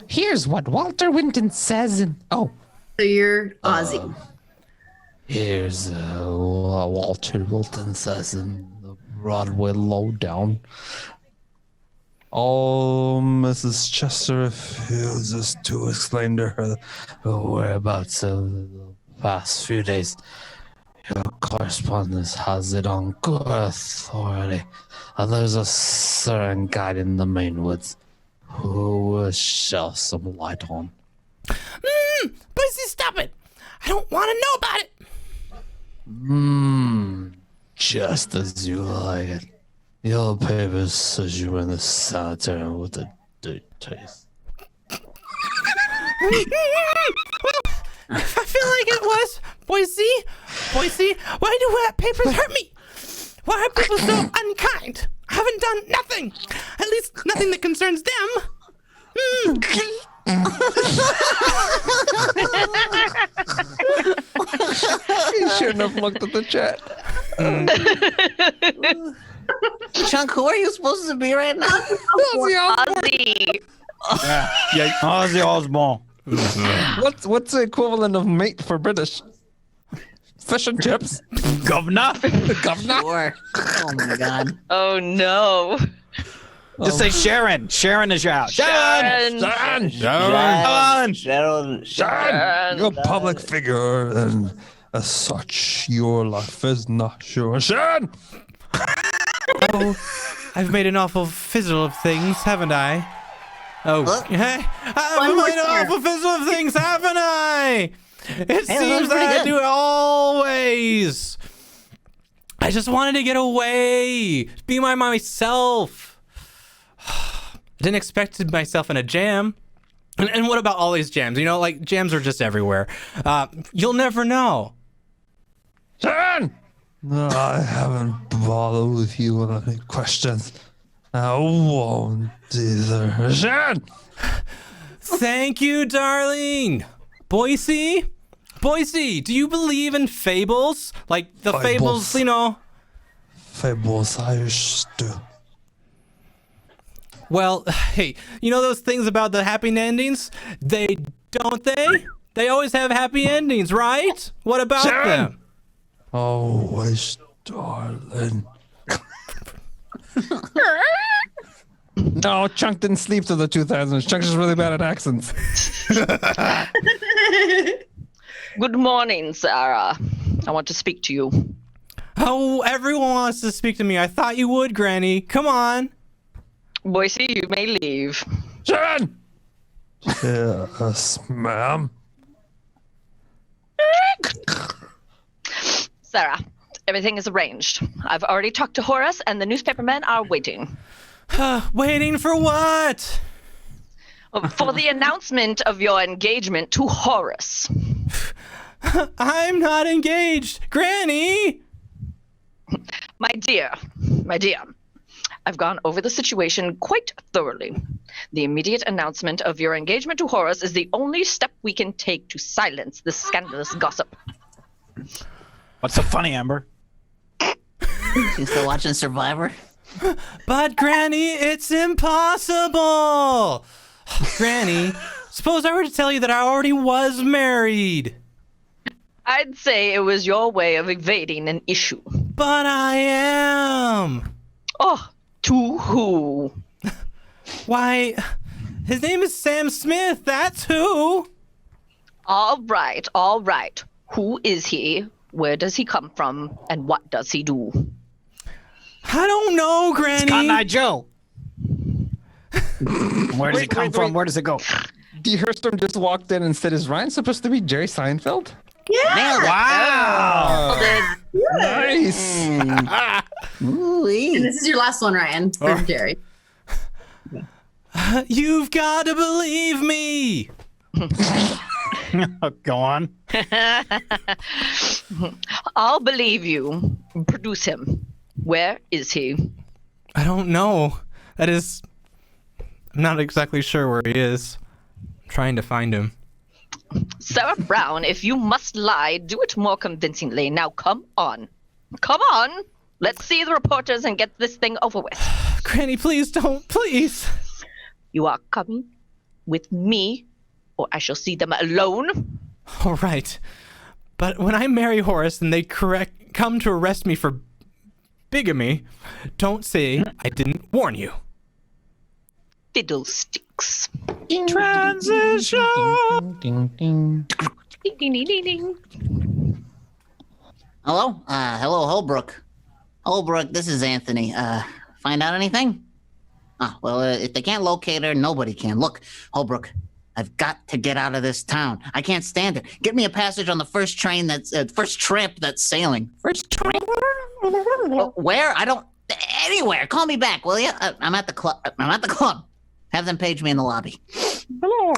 Here's what Walter Winton says in... Oh. So you're Ozzy. Here's what Walter Winton says in the Broadway Lowdown. Oh, Mrs. Chester refuses to explain to her the whereabouts of the past few days. Your correspondence has it on good authority. There's a certain guide in the main woods who will shed some light on. Pussy, stop it! I don't want to know about it! Just as you like it. The old paper says you were in the sanitarium with a taste. I feel like it was. Boise, why do wet papers hurt me? Why are people so unkind? I haven't done nothing. At least nothing that concerns them. You shouldn't have looked at the chat. Chunk, who are you supposed to be right now? Ozzy. Yeah. Ozzy Osbourne. What's the equivalent of mate for British? Fish and chips? Governor. Governor? Sure. Oh my god. Oh no. Just say Sharon. Sharon is out. Sharon. Sharon! Sharon. Sharon! You're a public figure, and as such, your life is not sure. Sharon! Oh, I've made an awful fizzle of things, haven't I? Oh, hey, I've made an awful fizzle of things, haven't I? It seems that I do it always. I just wanted to get away, be myself. I didn't expect myself in a jam. And what about all these jams? You know, like jams are just everywhere. You'll never know. Sharon! No, I haven't bothered with you with any questions. I won't either. Sharon! Thank you, darling. Boise, do you believe in fables? Like the fables, you know? Fables, I used to. Well, hey, you know those things about the happy endings? They always have happy endings, right? What about them? Always, darling. No, Chunk didn't sleep through the 2000s. Chunk's just really bad at accents. Good morning, Sarah. I want to speak to you. Oh, everyone wants to speak to me. I thought you would, Granny. Come on. Boise, you may leave. Sharon! Yes, ma'am. Sarah, everything is arranged. I've already talked to Horace, and the newspapermen are waiting. Waiting for what? For the announcement of your engagement to Horace. I'm not engaged. Granny! My dear, I've gone over the situation quite thoroughly. The immediate announcement of your engagement to Horace is the only step we can take to silence this scandalous gossip. What's so funny, Amber? You still watching Survivor? But Granny, it's impossible. Granny, suppose I were to tell you that I already was married. I'd say it was your way of evading an issue. But I am. Oh, to who? Why, his name is Sam Smith, that's who. All right. Who is he? Where does he come from? And what does he do? I don't know, Granny. It's Cotton Eye Joe. Where does it come from? Where does it go? D. Hurstrom just walked in and said, is Ryan supposed to be Jerry Seinfeld? Yeah. Wow. Nice. Ooh-wee. And this is your last one, Ryan, for Jerry. You've got to believe me. Go on. I'll believe you. Produce him. Where is he? I don't know. I'm not exactly sure where he is. I'm trying to find him. Sarah Brown, if you must lie, do it more convincingly. Now come on. Let's see the reporters and get this thing over with. Granny, please don't. Please. You are coming with me, or I shall see them alone. All right. But when I marry Horace and they come to arrest me for bigamy, don't say I didn't warn you. Fiddlesticks. Transition. Ding, ding, ding, ding, ding. Hello? Hello, Holbrook. Holbrook, this is Anthony. Find out anything? Well, if they can't locate her, nobody can. Look, Holbrook, I've got to get out of this town. I can't stand it. Get me a passage on the first tramp that's sailing. First tramp? Where? I don't... Anywhere. Call me back, will you? I'm at the club. Have them page me in the lobby. Hello.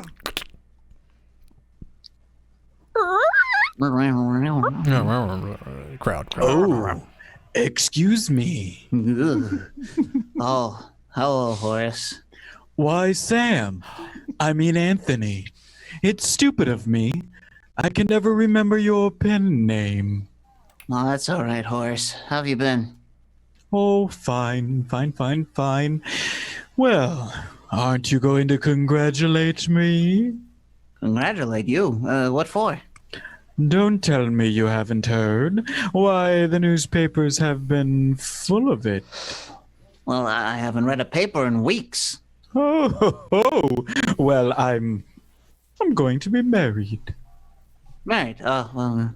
Crowd. Oh, excuse me. Oh, hello, Horace. Why, Sam? I mean, Anthony. It's stupid of me. I can never remember your pen name. Oh, that's all right, Horace. How have you been? Oh, fine. Well, aren't you going to congratulate me? Congratulate you. What for? Don't tell me you haven't heard. Why, the newspapers have been full of it. Well, I haven't read a paper in weeks. Oh. Well, I'm going to be married. Right. Oh, well,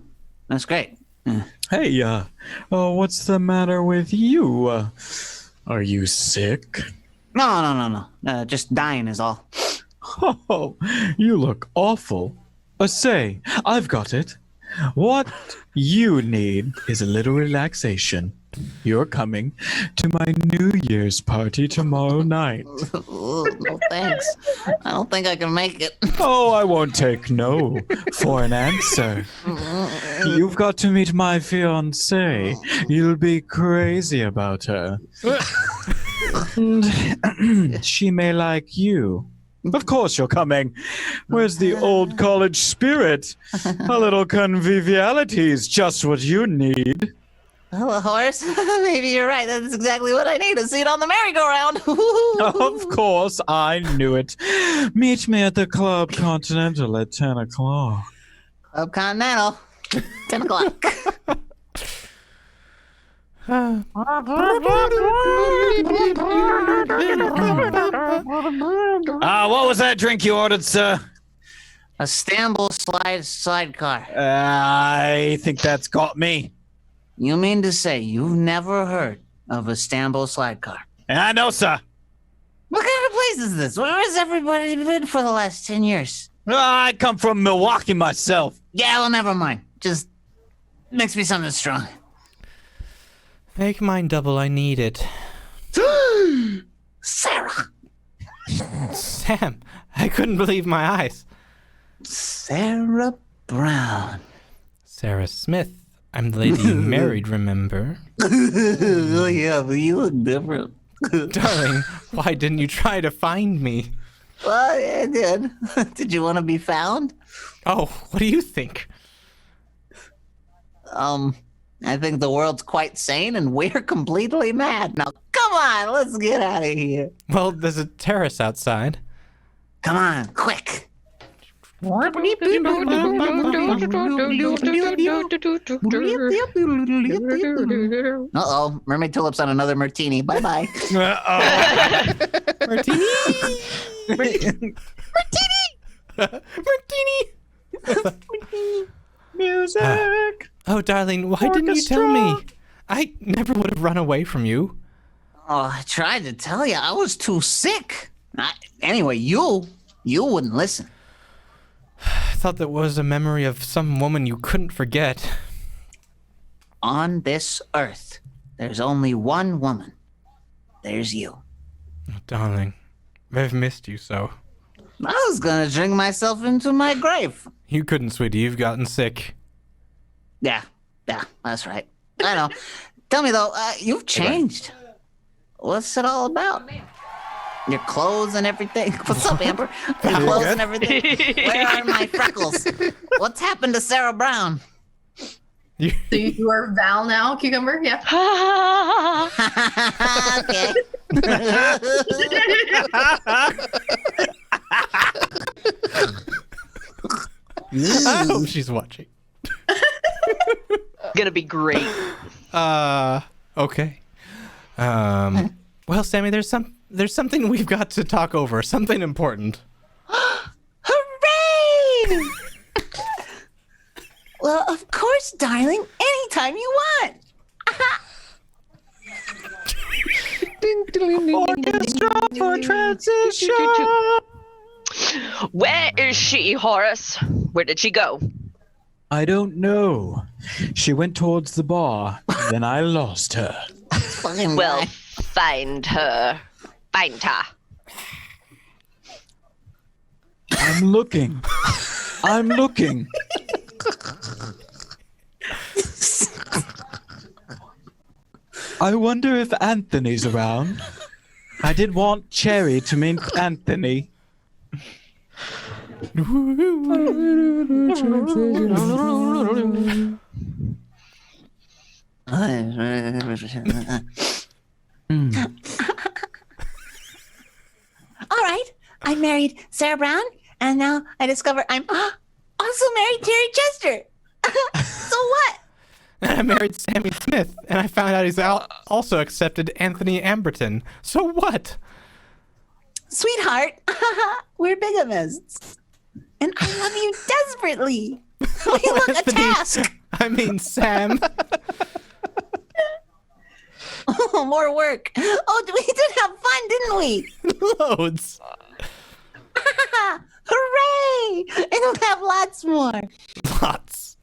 that's great. Hey, what's the matter with you? Are you sick? No. Just dying is all. Oh, you look awful. Say, I've got it. What you need is a little relaxation. You're coming to my New Year's party tomorrow night. No, thanks. I don't think I can make it. Oh, I won't take no for an answer. You've got to meet my fiancée. You'll be crazy about her. And she may like you. Of course you're coming. Where's the old college spirit? A little conviviality is just what you need. Well, Horace, maybe you're right. That's exactly what I need, a seat on the merry-go-round. Of course, I knew it. Meet me at the Club Continental at 10 o'clock. Club Continental, 10 o'clock. What was that drink you ordered, sir? A Istanbul sidecar. I think that's got me. You mean to say you've never heard of a Istanbul sidecar? I know, sir. What kind of place is this? Where has everybody been for the last 10 years? I come from Milwaukee myself. Yeah, well, never mind. Just mix me something strong. Make mine double, I need it. Sarah! Sam, I couldn't believe my eyes. Sarah Brown. Sarah Smith. I'm the lady you married, remember? Oh, yeah, but you look different. Darling, why didn't you try to find me? Well, I did. Did you want to be found? Oh, what do you think? I think the world's quite sane and we're completely mad. Now, come on, let's get out of here. Well, there's a terrace outside. Come on, quick. Uh-oh, mermaid tulips on another martini. Bye-bye. Martini! Martini! Music. Oh, darling, why didn't you tell me? I never would have run away from you. Oh, I tried to tell you. I was too sick. Anyway, you wouldn't listen. I thought that was a memory of some woman you couldn't forget. On this earth, there's only one woman. There's you. Oh, darling, I've missed you so. I was gonna drink myself into my grave. You couldn't, sweetie. You've gotten sick. Yeah, that's right. I know. Tell me though, you've changed. What's it all about? Your clothes and everything. What's up, Amber? Your clothes and everything. Where are my freckles? What's happened to Sarah Brown? So you are Val now, Cucumber? Yeah. Okay. I hope she's watching. Gonna be great. Okay. Well, Sammy, there's something we've got to talk over. Something important. Hooray! Well, of course, darling. Anytime you want. Orchestra for transition. Where is she, Horace? Where did she go? I don't know. She went towards the bar, then I lost her. Fucking Well, guy. find her. Find her. I'm looking. I'm looking. I wonder if Anthony's around. I did want Cherry to mean Anthony. All right, I married Sarah Brown, and now I discover I'm also married Terry Chester. So what? And I married Sammy Smith, and I found out he's also accepted Anthony Amberton. So what? Sweetheart, we're bigamists. And I love you desperately. We look a task. I mean, Sam. Oh, more work. Oh, we did have fun, didn't we? Loads. Hooray! And we'll have lots more. Lots.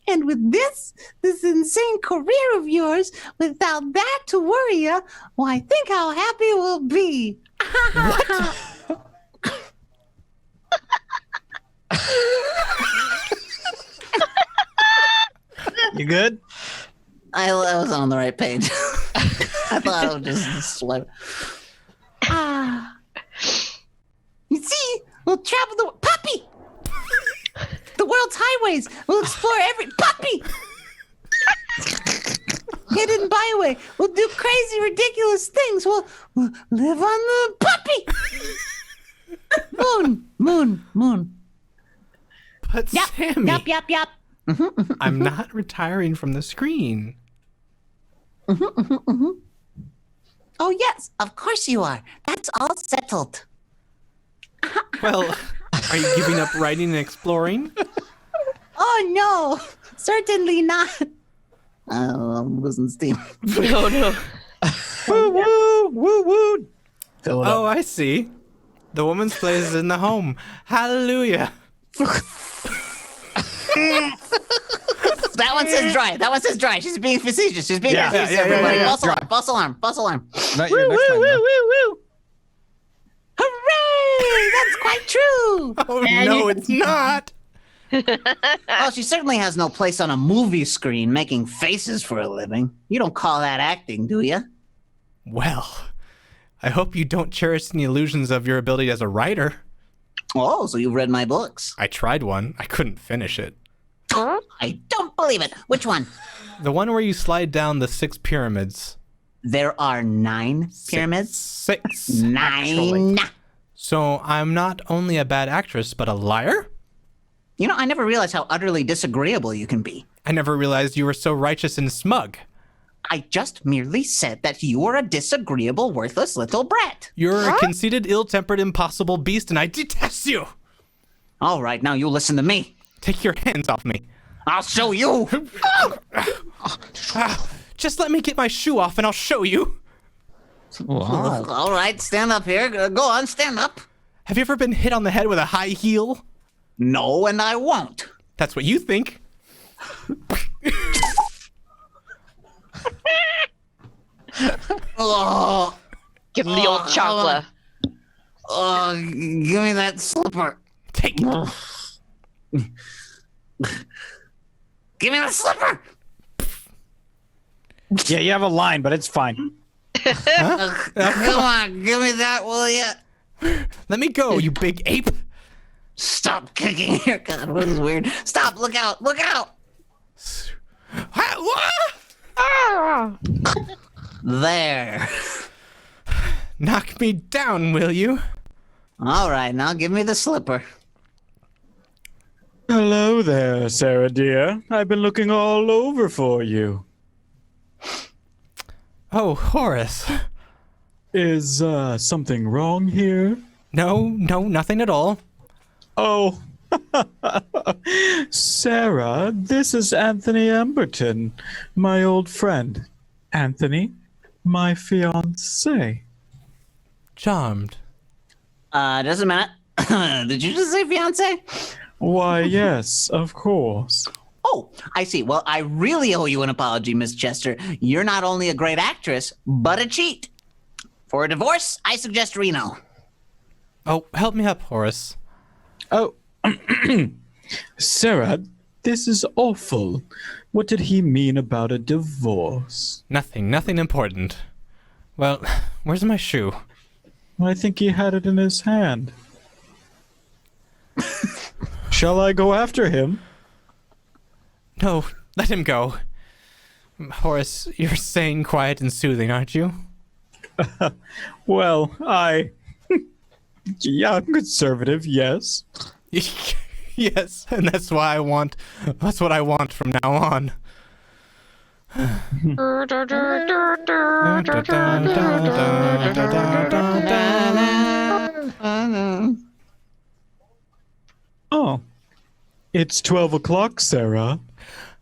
And with this insane career of yours, without that to worry you, why, think how happy we'll be. You good? I was on the right page. I thought I would just slow. You see, we'll travel the puppy. The world's highways. We'll explore every puppy. Hidden byway. We'll do crazy, ridiculous things. We'll live on the puppy. Moon. But Yep. Sammy, Yep. I'm not retiring from the screen. Oh yes, of course you are. That's all settled. Well, are you giving up writing and exploring? Oh no, certainly not. I'm losing steam. Oh no. Woo. Fill it Oh, up. I see. The woman's place is in the home. Hallelujah. That one says dry. She's being facetious. Yeah. Facetious. Yeah. Everybody. Dry. False alarm. Not your next line, though. Hooray! That's quite true. Oh, And no, you- it's not. Well, she certainly has no place on a movie screen making faces for a living. You don't call that acting, do you? Well, I hope you don't cherish any illusions of your ability as a writer. Oh, so you've read my books. I tried one. I couldn't finish it. I don't believe it. Which one? The one where you slide down the 6 pyramids. There are 9 pyramids. 6. 9. So I'm not only a bad actress, but a liar? You know, I never realized how utterly disagreeable you can be. I never realized you were so righteous and smug. I just merely said that you are a disagreeable, worthless little brat. You're a conceited, ill-tempered, impossible beast, and I detest you! All right, now you listen to me. Take your hands off me. I'll show you. Just let me get my shoe off and I'll show you. All right, stand up here. Go on, stand up. Have you ever been hit on the head with a high heel? No, and I won't. That's what you think. Oh, Give him the old chocolate. give me that slipper. Take it. Give me the slipper. Yeah, you have a line, but it's fine. Come on, give me that, will you? Let me go, you big ape. Stop kicking here. God, what is weird? Stop, look out, look out. There. Knock me down, will you? All right, now give me the slipper. Hello there, Sarah dear. I've been looking all over for you. Oh, Horace. Is something wrong here? No, nothing at all. Oh, Sarah, this is Anthony Amberton, my old friend. Anthony, my fiance. Charmed. Just a minute. Did you just say fiance? Why, yes, of course. Oh, I see. Well, I really owe you an apology, Miss Chester. You're not only a great actress, but a cheat. For a divorce, I suggest Reno. Oh, help me up, Horace. Oh, Sarah, this is awful. What did he mean about a divorce? Nothing important. Well, where's my shoe? I think he had it in his hand. Shall I go after him? No, let him go. Horace, you're saying quiet and soothing, aren't you? Well, yeah, I'm conservative, yes. Yes, and that's what I want from now on. Oh, it's 12 o'clock, Sarah.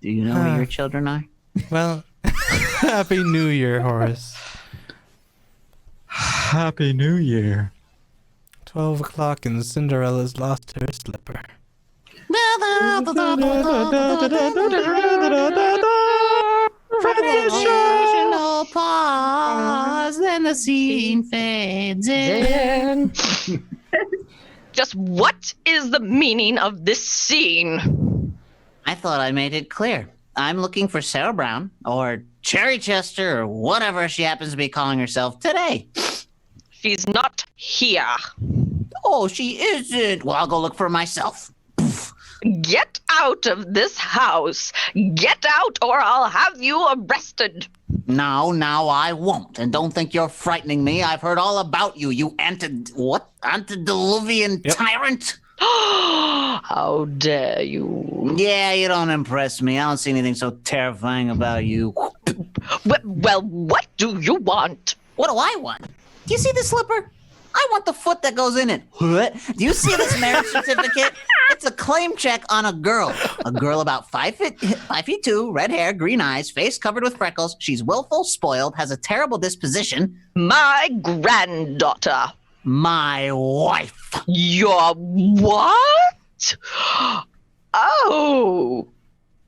Do you know who your children are? Well, Happy New Year, Horace. Happy New Year. 12 o'clock and Cinderella's lost her slipper. Traditional pause, then the scene fades in. Just what is the meaning of this scene? I thought I made it clear. I'm looking for Sarah Brown, or Cherry Chester, or whatever she happens to be calling herself today. She's not here. Oh, she isn't. Well, I'll go look for her myself. Get out of this house. Get out, or I'll have you arrested. No, I won't. And don't think you're frightening me. I've heard all about you, you antediluvian tyrant. How dare you? Yeah, you don't impress me. I don't see anything so terrifying about you. Well, what do you want? What do I want? Do you see the slipper? I want the foot that goes in it. What? Do you see this marriage certificate? It's a claim check on a girl. A girl about 5'2", red hair, green eyes, face covered with freckles. She's willful, spoiled, has a terrible disposition. My granddaughter. My wife. Your what? Oh,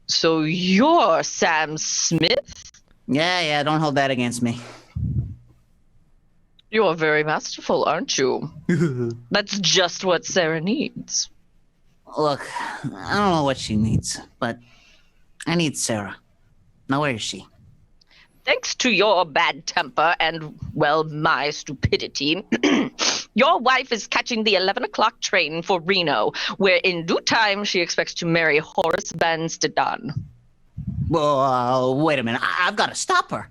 so you're Sam Smith? Yeah, don't hold that against me. You're very masterful, aren't you? That's just what Sarah needs. Look, I don't know what she needs, but I need Sarah. Now, where is she? Thanks to your bad temper and, well, my stupidity, your wife is catching the 11 o'clock train for Reno, where in due time she expects to marry Horace Van Stedon. Well, wait a minute. I've got to stop her.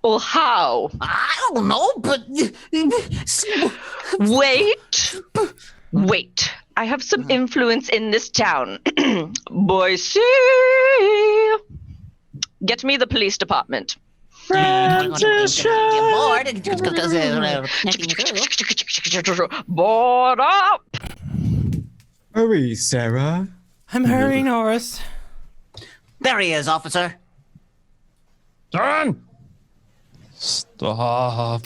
Well, how? I don't know, but... Wait. I have some influence in this town. Boise! Get me the police department. Board up! Hurry, Sarah. I'm hurrying, Horace. There he is, officer. John! Stop.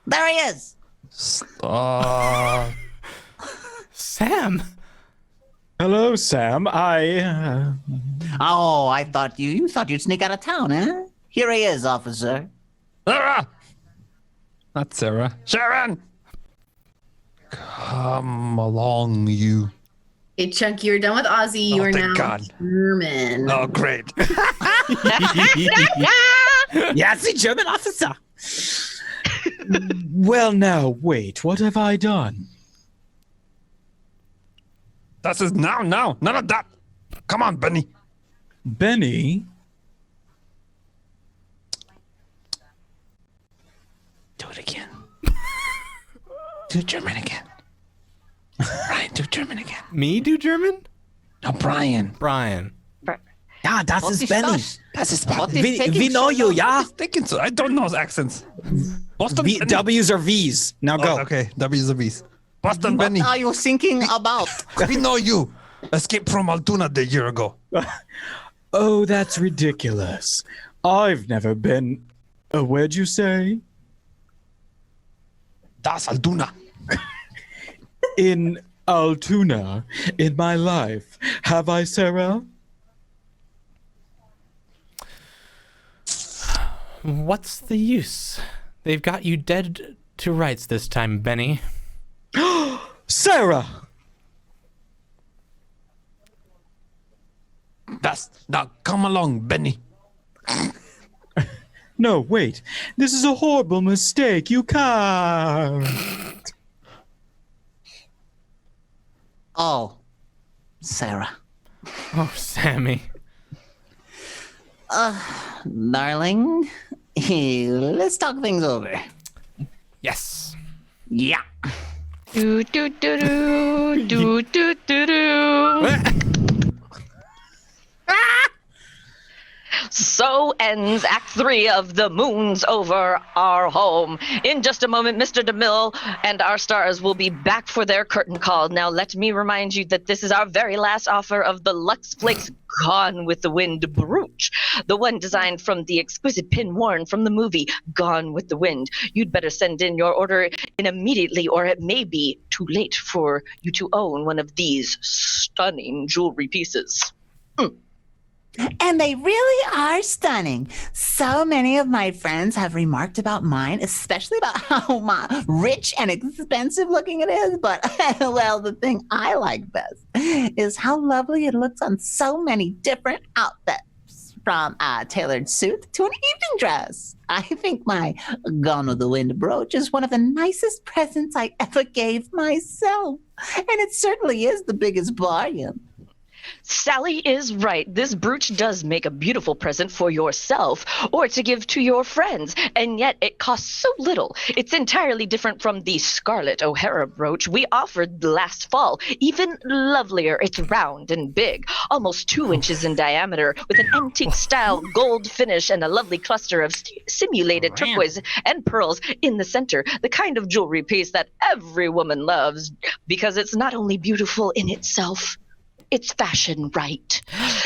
There he is. Stop. Sam. Hello, Sam. Oh, I thought you thought you'd sneak out of town, huh? Here he is, officer. Sarah! Not Sarah. Sharon! Come along, you. Okay, Chunky, you're done with Ozzy. You are thank now God. German. Oh, great. Yes, the German officer. Well, now, wait. What have I done? Das ist now. None of that. Come on, Benny. Benny? Do it again. Do German again. Brian, do German again. Me do German? No, Brian. Brian. Ja, das What ist is Benny. das? Das ist What Benny. is taking We know so you, long? ja? Thinking so. I don't know accents. Boston Benny. W's or V's. Now go. Oh, okay, W's and V's. Boston What Benny. are you thinking about? We know you. Escaped from Altoona the year ago. Oh, that's ridiculous. I've never been... where'd you say? Das Altoona. In Altoona. In my life. Have I, Sarah? What's the use? They've got you dead to rights this time, Benny. Sarah! Now come along, Benny. No, wait. This is a horrible mistake. You can't. Oh, Sarah. Oh, Sammy. Darling, let's talk things over. Yes. Yeah. Do do do do do do do do. So ends Act 3 of The Moon's Over Our Home. In just a moment, Mr. DeMille and our stars will be back for their curtain call. Now, let me remind you that this is our very last offer of the Lux Flakes Gone with the Wind brooch, the one designed from the exquisite pin worn from the movie Gone with the Wind. You'd better send in your order in immediately, or it may be too late for you to own one of these stunning jewelry pieces. And they really are stunning. So many of my friends have remarked about mine, especially about how rich and expensive looking it is. But, well, the thing I like best is how lovely it looks on so many different outfits, from a tailored suit to an evening dress. I think my Gone with the Wind brooch is one of the nicest presents I ever gave myself. And it certainly is the biggest bargain. Sally is right. This brooch does make a beautiful present for yourself or to give to your friends, and yet it costs so little. It's entirely different from the Scarlett O'Hara brooch we offered last fall. Even lovelier, it's round and big, almost 2 inches in diameter, with an antique-style gold finish and a lovely cluster of simulated turquoise and pearls in the center, the kind of jewelry piece that every woman loves, because it's not only beautiful in itself, it's fashion right.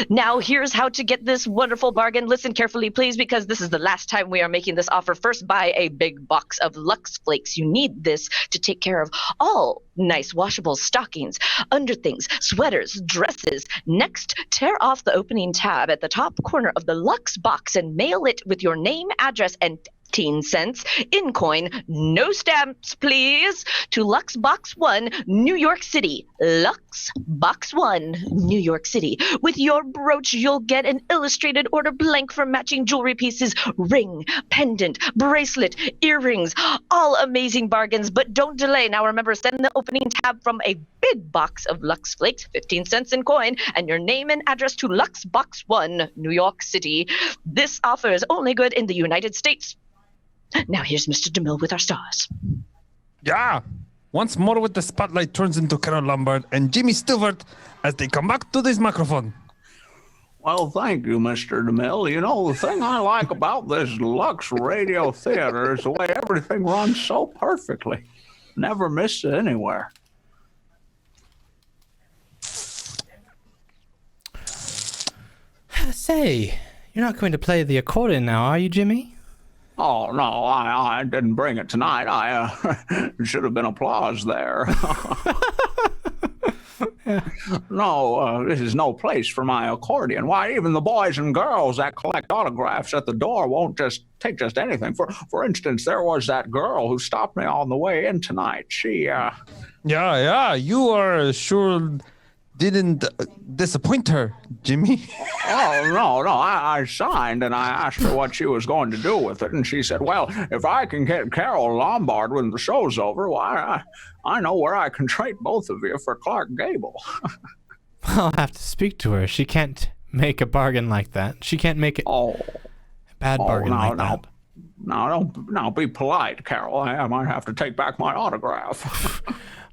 Now, here's how to get this wonderful bargain. Listen carefully, please, because this is the last time we are making this offer. First, buy a big box of Lux Flakes. You need this to take care of all nice washable stockings, underthings, sweaters, dresses. Next, tear off the opening tab at the top corner of the Lux box and mail it with your name, address, and 15 cents in coin, no stamps, please, to Lux Box 1, New York City. Lux Box 1, New York City. With your brooch, you'll get an illustrated order blank for matching jewelry pieces, ring, pendant, bracelet, earrings, all amazing bargains, but don't delay. Now remember, send the opening tab from a big box of Lux Flakes, 15 cents in coin, and your name and address to Lux Box 1, New York City. This offer is only good in the United States. Now here's Mr. DeMille with our stars. Yeah. Once more with the spotlight turns into Carol Lombard and Jimmy Stewart as they come back to this microphone. Well, thank you, Mr. DeMille. You know, the thing I like about this Lux Radio Theater is the way everything runs so perfectly. Never miss it anywhere. Say, you're not going to play the accordion now, are you, Jimmy? Oh, no, I didn't bring it tonight. Should have been applause there. No, this is no place for my accordion. Why, even the boys and girls that collect autographs at the door won't just take just anything. For instance, there was that girl who stopped me on the way in tonight. She, Yeah, you are sure didn't disappoint her, Jimmy. Oh, no, I signed and I asked her what she was going to do with it. And she said, well, if I can get Carol Lombard when the show's over, why, I know where I can trade both of you for Clark Gable. I'll have to speak to her. She can't make a bargain like that. She can't make a bad bargain like that. No, be polite, Carol. I might have to take back my autograph.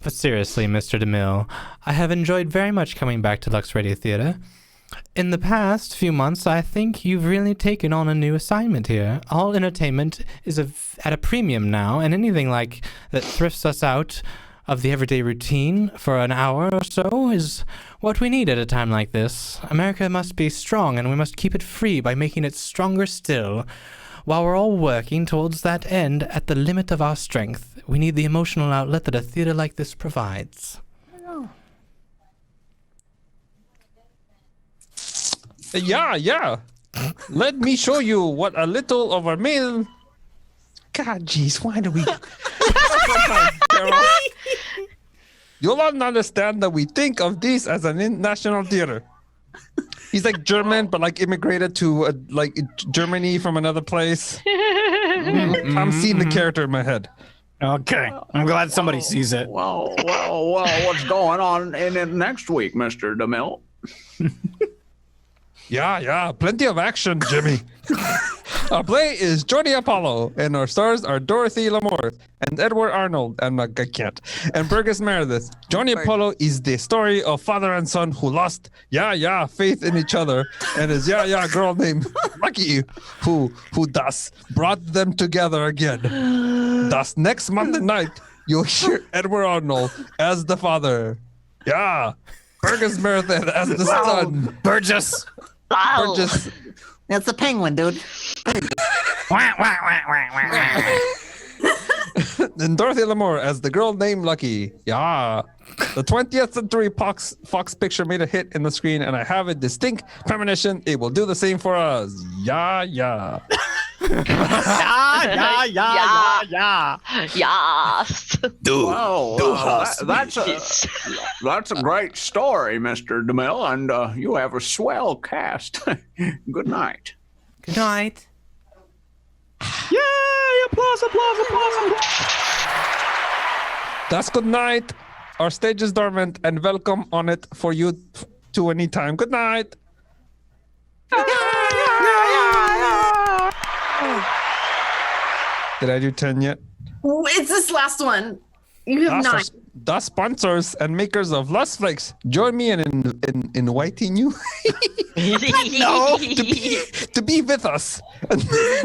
But seriously, Mr. DeMille, I have enjoyed very much coming back to Lux Radio Theater. In the past few months, I think you've really taken on a new assignment here. All entertainment is at a premium now, and anything like that thrifts us out of the everyday routine for an hour or so is what we need at a time like this. America must be strong, and we must keep it free by making it stronger still. While we're all working towards that end at the limit of our strength, we need the emotional outlet that a theater like this provides. Yeah. Let me show you what a little of our meal. God, jeez, why do we? You'll all understand that we think of this as an international theater. He's like German, but like immigrated to like Germany from another place. I'm seeing the character in my head. Okay. I'm glad somebody sees it. Well, what's going on in it next week, Mr. DeMille? Yeah, plenty of action, Jimmy. Our play is Journi Apollo, and our stars are Dorothy Lamour and Edward Arnold. I can't. And Burgess Meredith. Journi Apollo is the story of father and son who lost, faith in each other, and his girl named Lucky, who thus brought them together again. Thus, next Monday night, you'll hear Edward Arnold as the father. Yeah. Burgess Meredith as the son. Burgess. Wow. Burgess. That's the penguin, dude. And Dorothy Lamour as the girl named Lucky. Yeah. The 20th Century Fox picture made a hit in the screen, and I have a distinct premonition it will do the same for us. Yeah. Yeah. Yes. That's a great story, Mr. DeMille, and you have a swell cast. Good night. Good night. Yay! Applause. That's good night. Our stage is dormant, and welcome on it for you to any time. Good night. Did I do 10 yet? It's this last one. You have 9. The sponsors and makers of Lost Flakes, join me in inviting you to be with us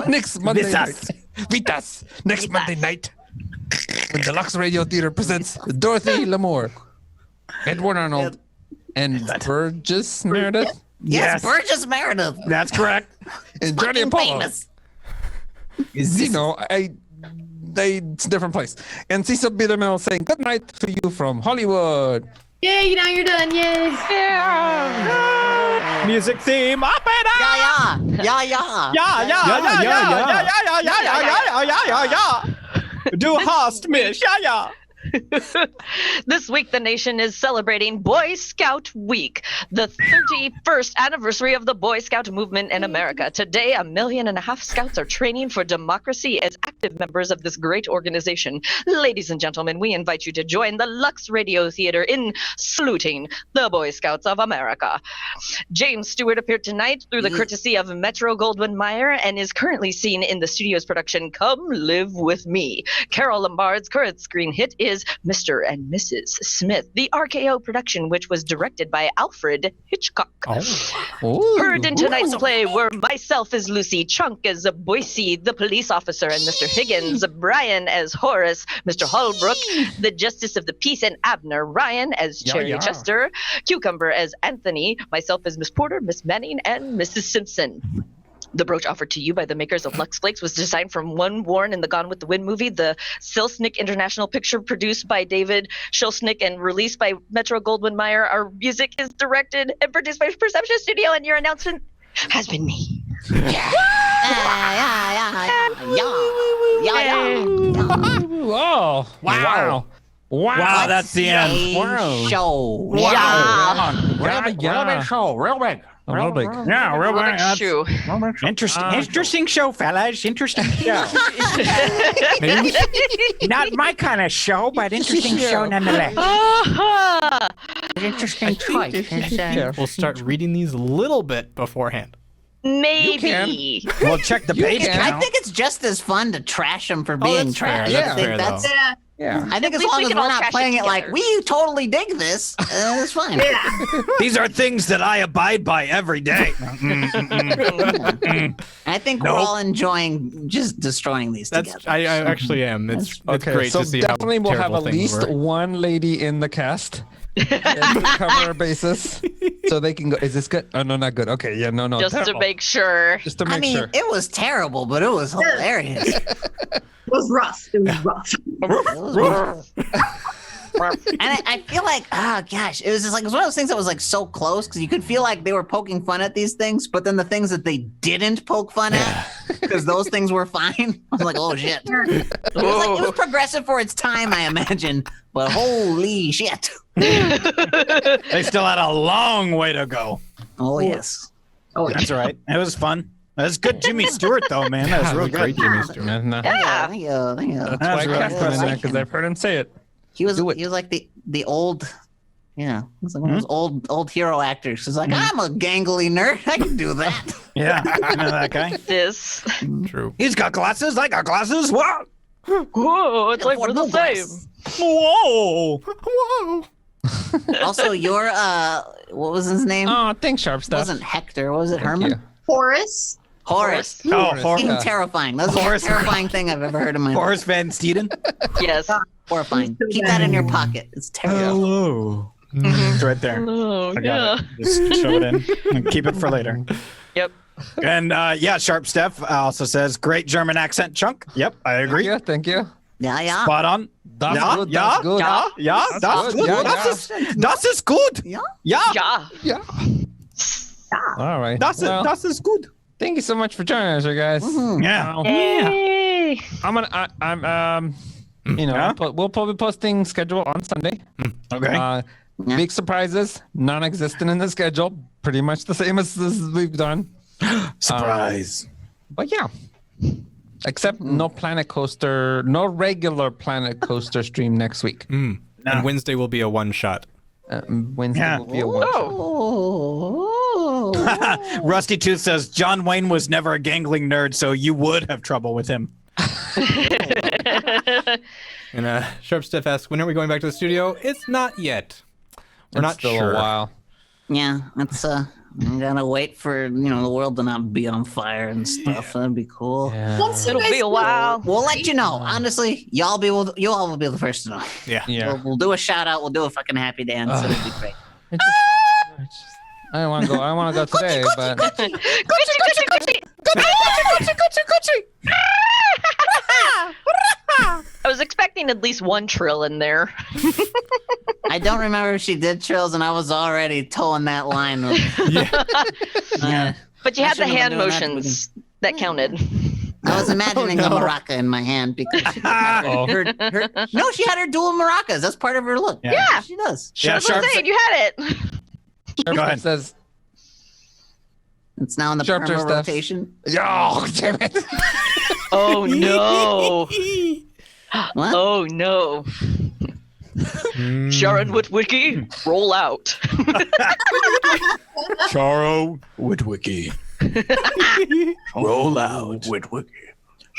next Monday night. With us next Monday night when the Lux Radio Theater presents Dorothy Lamour, Edward Arnold, and Burgess Meredith. Yes, Burgess Meredith. That's correct. And Journi Apollo. Famous. It's a different place. And Cecil B. DeMille saying good night to you from Hollywood. Yay, now you're done. Yay. Music theme. Up and up. Yeah. Du hast mich. Yeah. This week, the nation is celebrating Boy Scout Week, the 31st anniversary of the Boy Scout movement in America. Today, 1.5 million scouts are training for democracy as active members of this great organization. Ladies and gentlemen, we invite you to join the Lux Radio Theater in saluting the Boy Scouts of America. James Stewart appeared tonight through the courtesy of Metro-Goldwyn-Mayer and is currently seen in the studio's production Come Live With Me. Carol Lombard's current screen hit is Mr. and Mrs. Smith, the RKO production, which was directed by Alfred Hitchcock. Heard in tonight's play were myself as Lucy, Chunk as Boise, the police officer, and Mr. Higgins, Brian as Horace, Mr. Holbrook, the justice of the peace, and Abner Ryan as Cherry Chester, Cucumber as Anthony, myself as Miss Porter, Miss Manning, and Mrs. Simpson. The brooch offered to you by the makers of Lux Flakes was designed from one worn in the Gone with the Wind movie. The Silsnick International picture produced by David Shilsnick and released by Metro-Goldwyn-Mayer. Our music is directed and produced by Perception Studio, and your announcement has been me. Oh, wow. Wow, that's the end. Wow. Show. Real big. Real big. Yeah, real big. That's Shoe. Interesting show, fellas. Interesting show. Maybe Not my kind of show, but interesting show nonetheless. Interesting choice. we'll start reading these a little bit beforehand. Maybe. We'll check the page can. I count. think it's just as fun to trash them for being that's fair. trash. That's I think fair, that's. though. Yeah. I think At as least long we as can we're all not trash it playing it like together. we totally dig this, it's fine. These are things that I abide by every day. I think we're all enjoying just destroying these That's together. I actually am. It's Okay, great so to see definitely how we'll have terrible at things least were. one lady in the cast to cover our basis, so they can go. Is this good? Oh no, not good. Okay, yeah, no, Just terrible. to make sure. Just to I make mean, sure. it was terrible, but it was hilarious. It was rough. It was rough. I feel like, oh gosh, it was just like, it was one of those things that was like so close because you could feel like they were poking fun at these things, but then the things that they didn't poke fun at, because those things were fine. I was like, oh shit. It was progressive for its time, I imagine, but holy shit. They still had a long way to go. Oh yes. Oh, That's right. It was fun. That's good, Jimmy Stewart, though, man. That was real Great good. Jimmy Stewart. Yeah. Thank you. That's That why was I really cast him in there, because I've heard him say it. He was Do it. like the old, yeah, he was like one of those old hero actors. He's like, I'm a gangly nerd. I can do that. Yeah, I know that guy. This. True. He's got glasses. I got glasses. What? Whoa, it's like we're the same. Whoa. Whoa. Also, your what was his name? Oh, thanks, Sharp It Stuff. wasn't Hector. What was it? Thank Herman? you. Horace. Horace. Oh, Even Horace. terrifying. That's the Horace. most terrifying thing I've ever heard in my life. Horace Van Steeden. Yes. Horrifying. Keep that in your pocket. It's terrible. Hello. It's right there. Oh, I got yeah. it. Just show it in and keep it for later. Yep. And yeah, Sharp Steph also says, great German accent, Chunk. Yep, I agree. Thank you. Yeah, yeah. Spot on. That's Ja, good. ja, That's good. ja, ja, That's that's good. good. Yeah, Das ist gut. Yeah. Ja, Yeah. Yeah. All right. das ist gut. Thank you so much for joining us, you guys. Yeah. Yay. I'm you know, Yeah? we'll probably posting schedule on Sunday. Okay. Yeah. Big surprises, non-existent in the schedule, pretty much the same as we've done. Surprise. But yeah, except no Planet Coaster, no regular Planet Coaster stream next week. And Wednesday will be a one shot. Wednesday Yeah. will be a one. Oh. Rusty Tooth says, John Wayne was never a gangling nerd, so you would have trouble with him. And Sharp Stuff asks, when are we going back to the studio? It's not yet. We're not still sure. a while. Yeah, it's I'm gonna wait for the world to not be on fire and stuff. That'd be cool. Once you It'll guys be a while. We'll let you know. Honestly, you all will be the first to know. Yeah. Yeah. We'll do a shout out. We'll do a fucking happy dance. It'll be great. I don't want to go. I want to go today, but Gucci, Gucci, Gucci. I was expecting at least one trill in there. I don't remember if she did trills, and I was already towing that line. Yeah. But you I had the shouldn't have hand been doing that. motions that counted. I was imagining Oh, no. a maraca in my hand because she had no, she had her dual maracas. That's part of her look. Yeah. She does. Yeah, That's what I'm Sharp, saying. You had it. Go ahead. says, It's now in the Sharp perma stuff. rotation. "Oh, damn it!" Oh no. What? Oh no. Sharon Witwicky, roll out. Charo Witwicky. Roll out. Witwicky.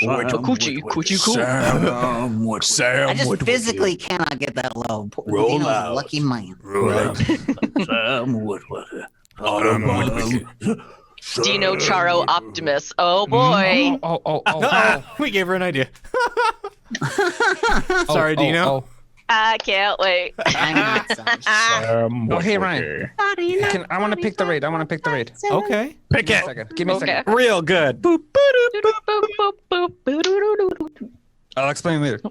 Coochie, coochie, coo. Sam Witwicky. Sam I just Witwicky. physically cannot get that low. Roll Dino's a out. lucky man. Roll out. Sam Witwicky. Autumn Witwicky. Dino Charo Optimus. Oh boy. Oh. We gave her an idea. Sorry, Dino. I can't wait. I'm not sorry. Sam Oh, hey, Witwicky. Ryan. I want to pick the raid. Okay. Pick Give me a it. second. Give me a Okay. second. Real good. Boop, I'll explain later. Okay.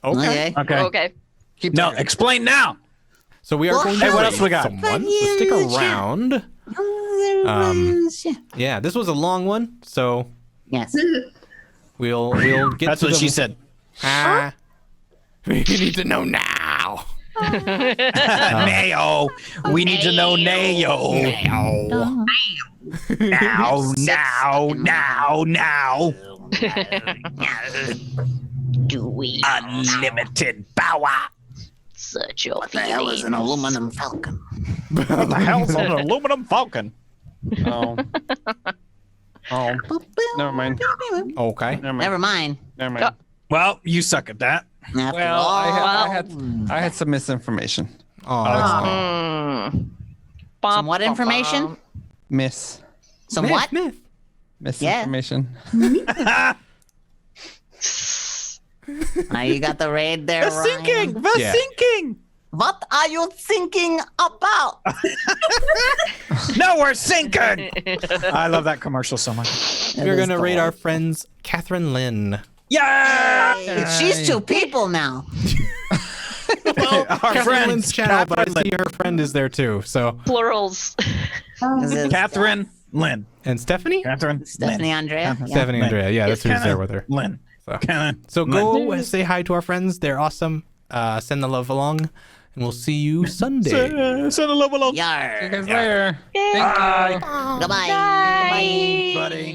Okay. Okay. Okay. Keep No, talking. explain now. So we are Well, going hey, to what else raid we got? someone, so stick around. Yeah, this was a long one, so Yes. we'll get That's to what the, she said. Ah, we need to know now. Nayo. We need to know Nayo. Now. Do we Unlimited power. such your What the hell is an aluminum falcon? What the hell's an aluminum falcon? Oh. Oh. Never mind. Okay. Never mind. Never mind. Well, you suck at that. After Well, all, I had some misinformation. Oh, some what information? Some myth, what? myth. Misinformation. You got the raid there, Ryan. We're Yeah. sinking. What are you thinking about? No, we're sinking. I love that commercial so much. We're gonna rate our friends Catherine Lynn. Yeah. She's two people now. Our Catherine friends, Lynn's channel, but I Catherine see her friend is there too. So Plurals. Is it Catherine Lynn. and Stephanie, Catherine. Stephanie Lynn. Andrea? Yeah. Stephanie Andrea. Yeah, that's who's there with her. Lynn. So, Catherine. so Lynn. go say hi to our friends. They're awesome. Send the love along, and we'll see you Sunday. Send a love along. Yar. See you guys later. Yay. Thank you. Goodbye. Bye. Buddy.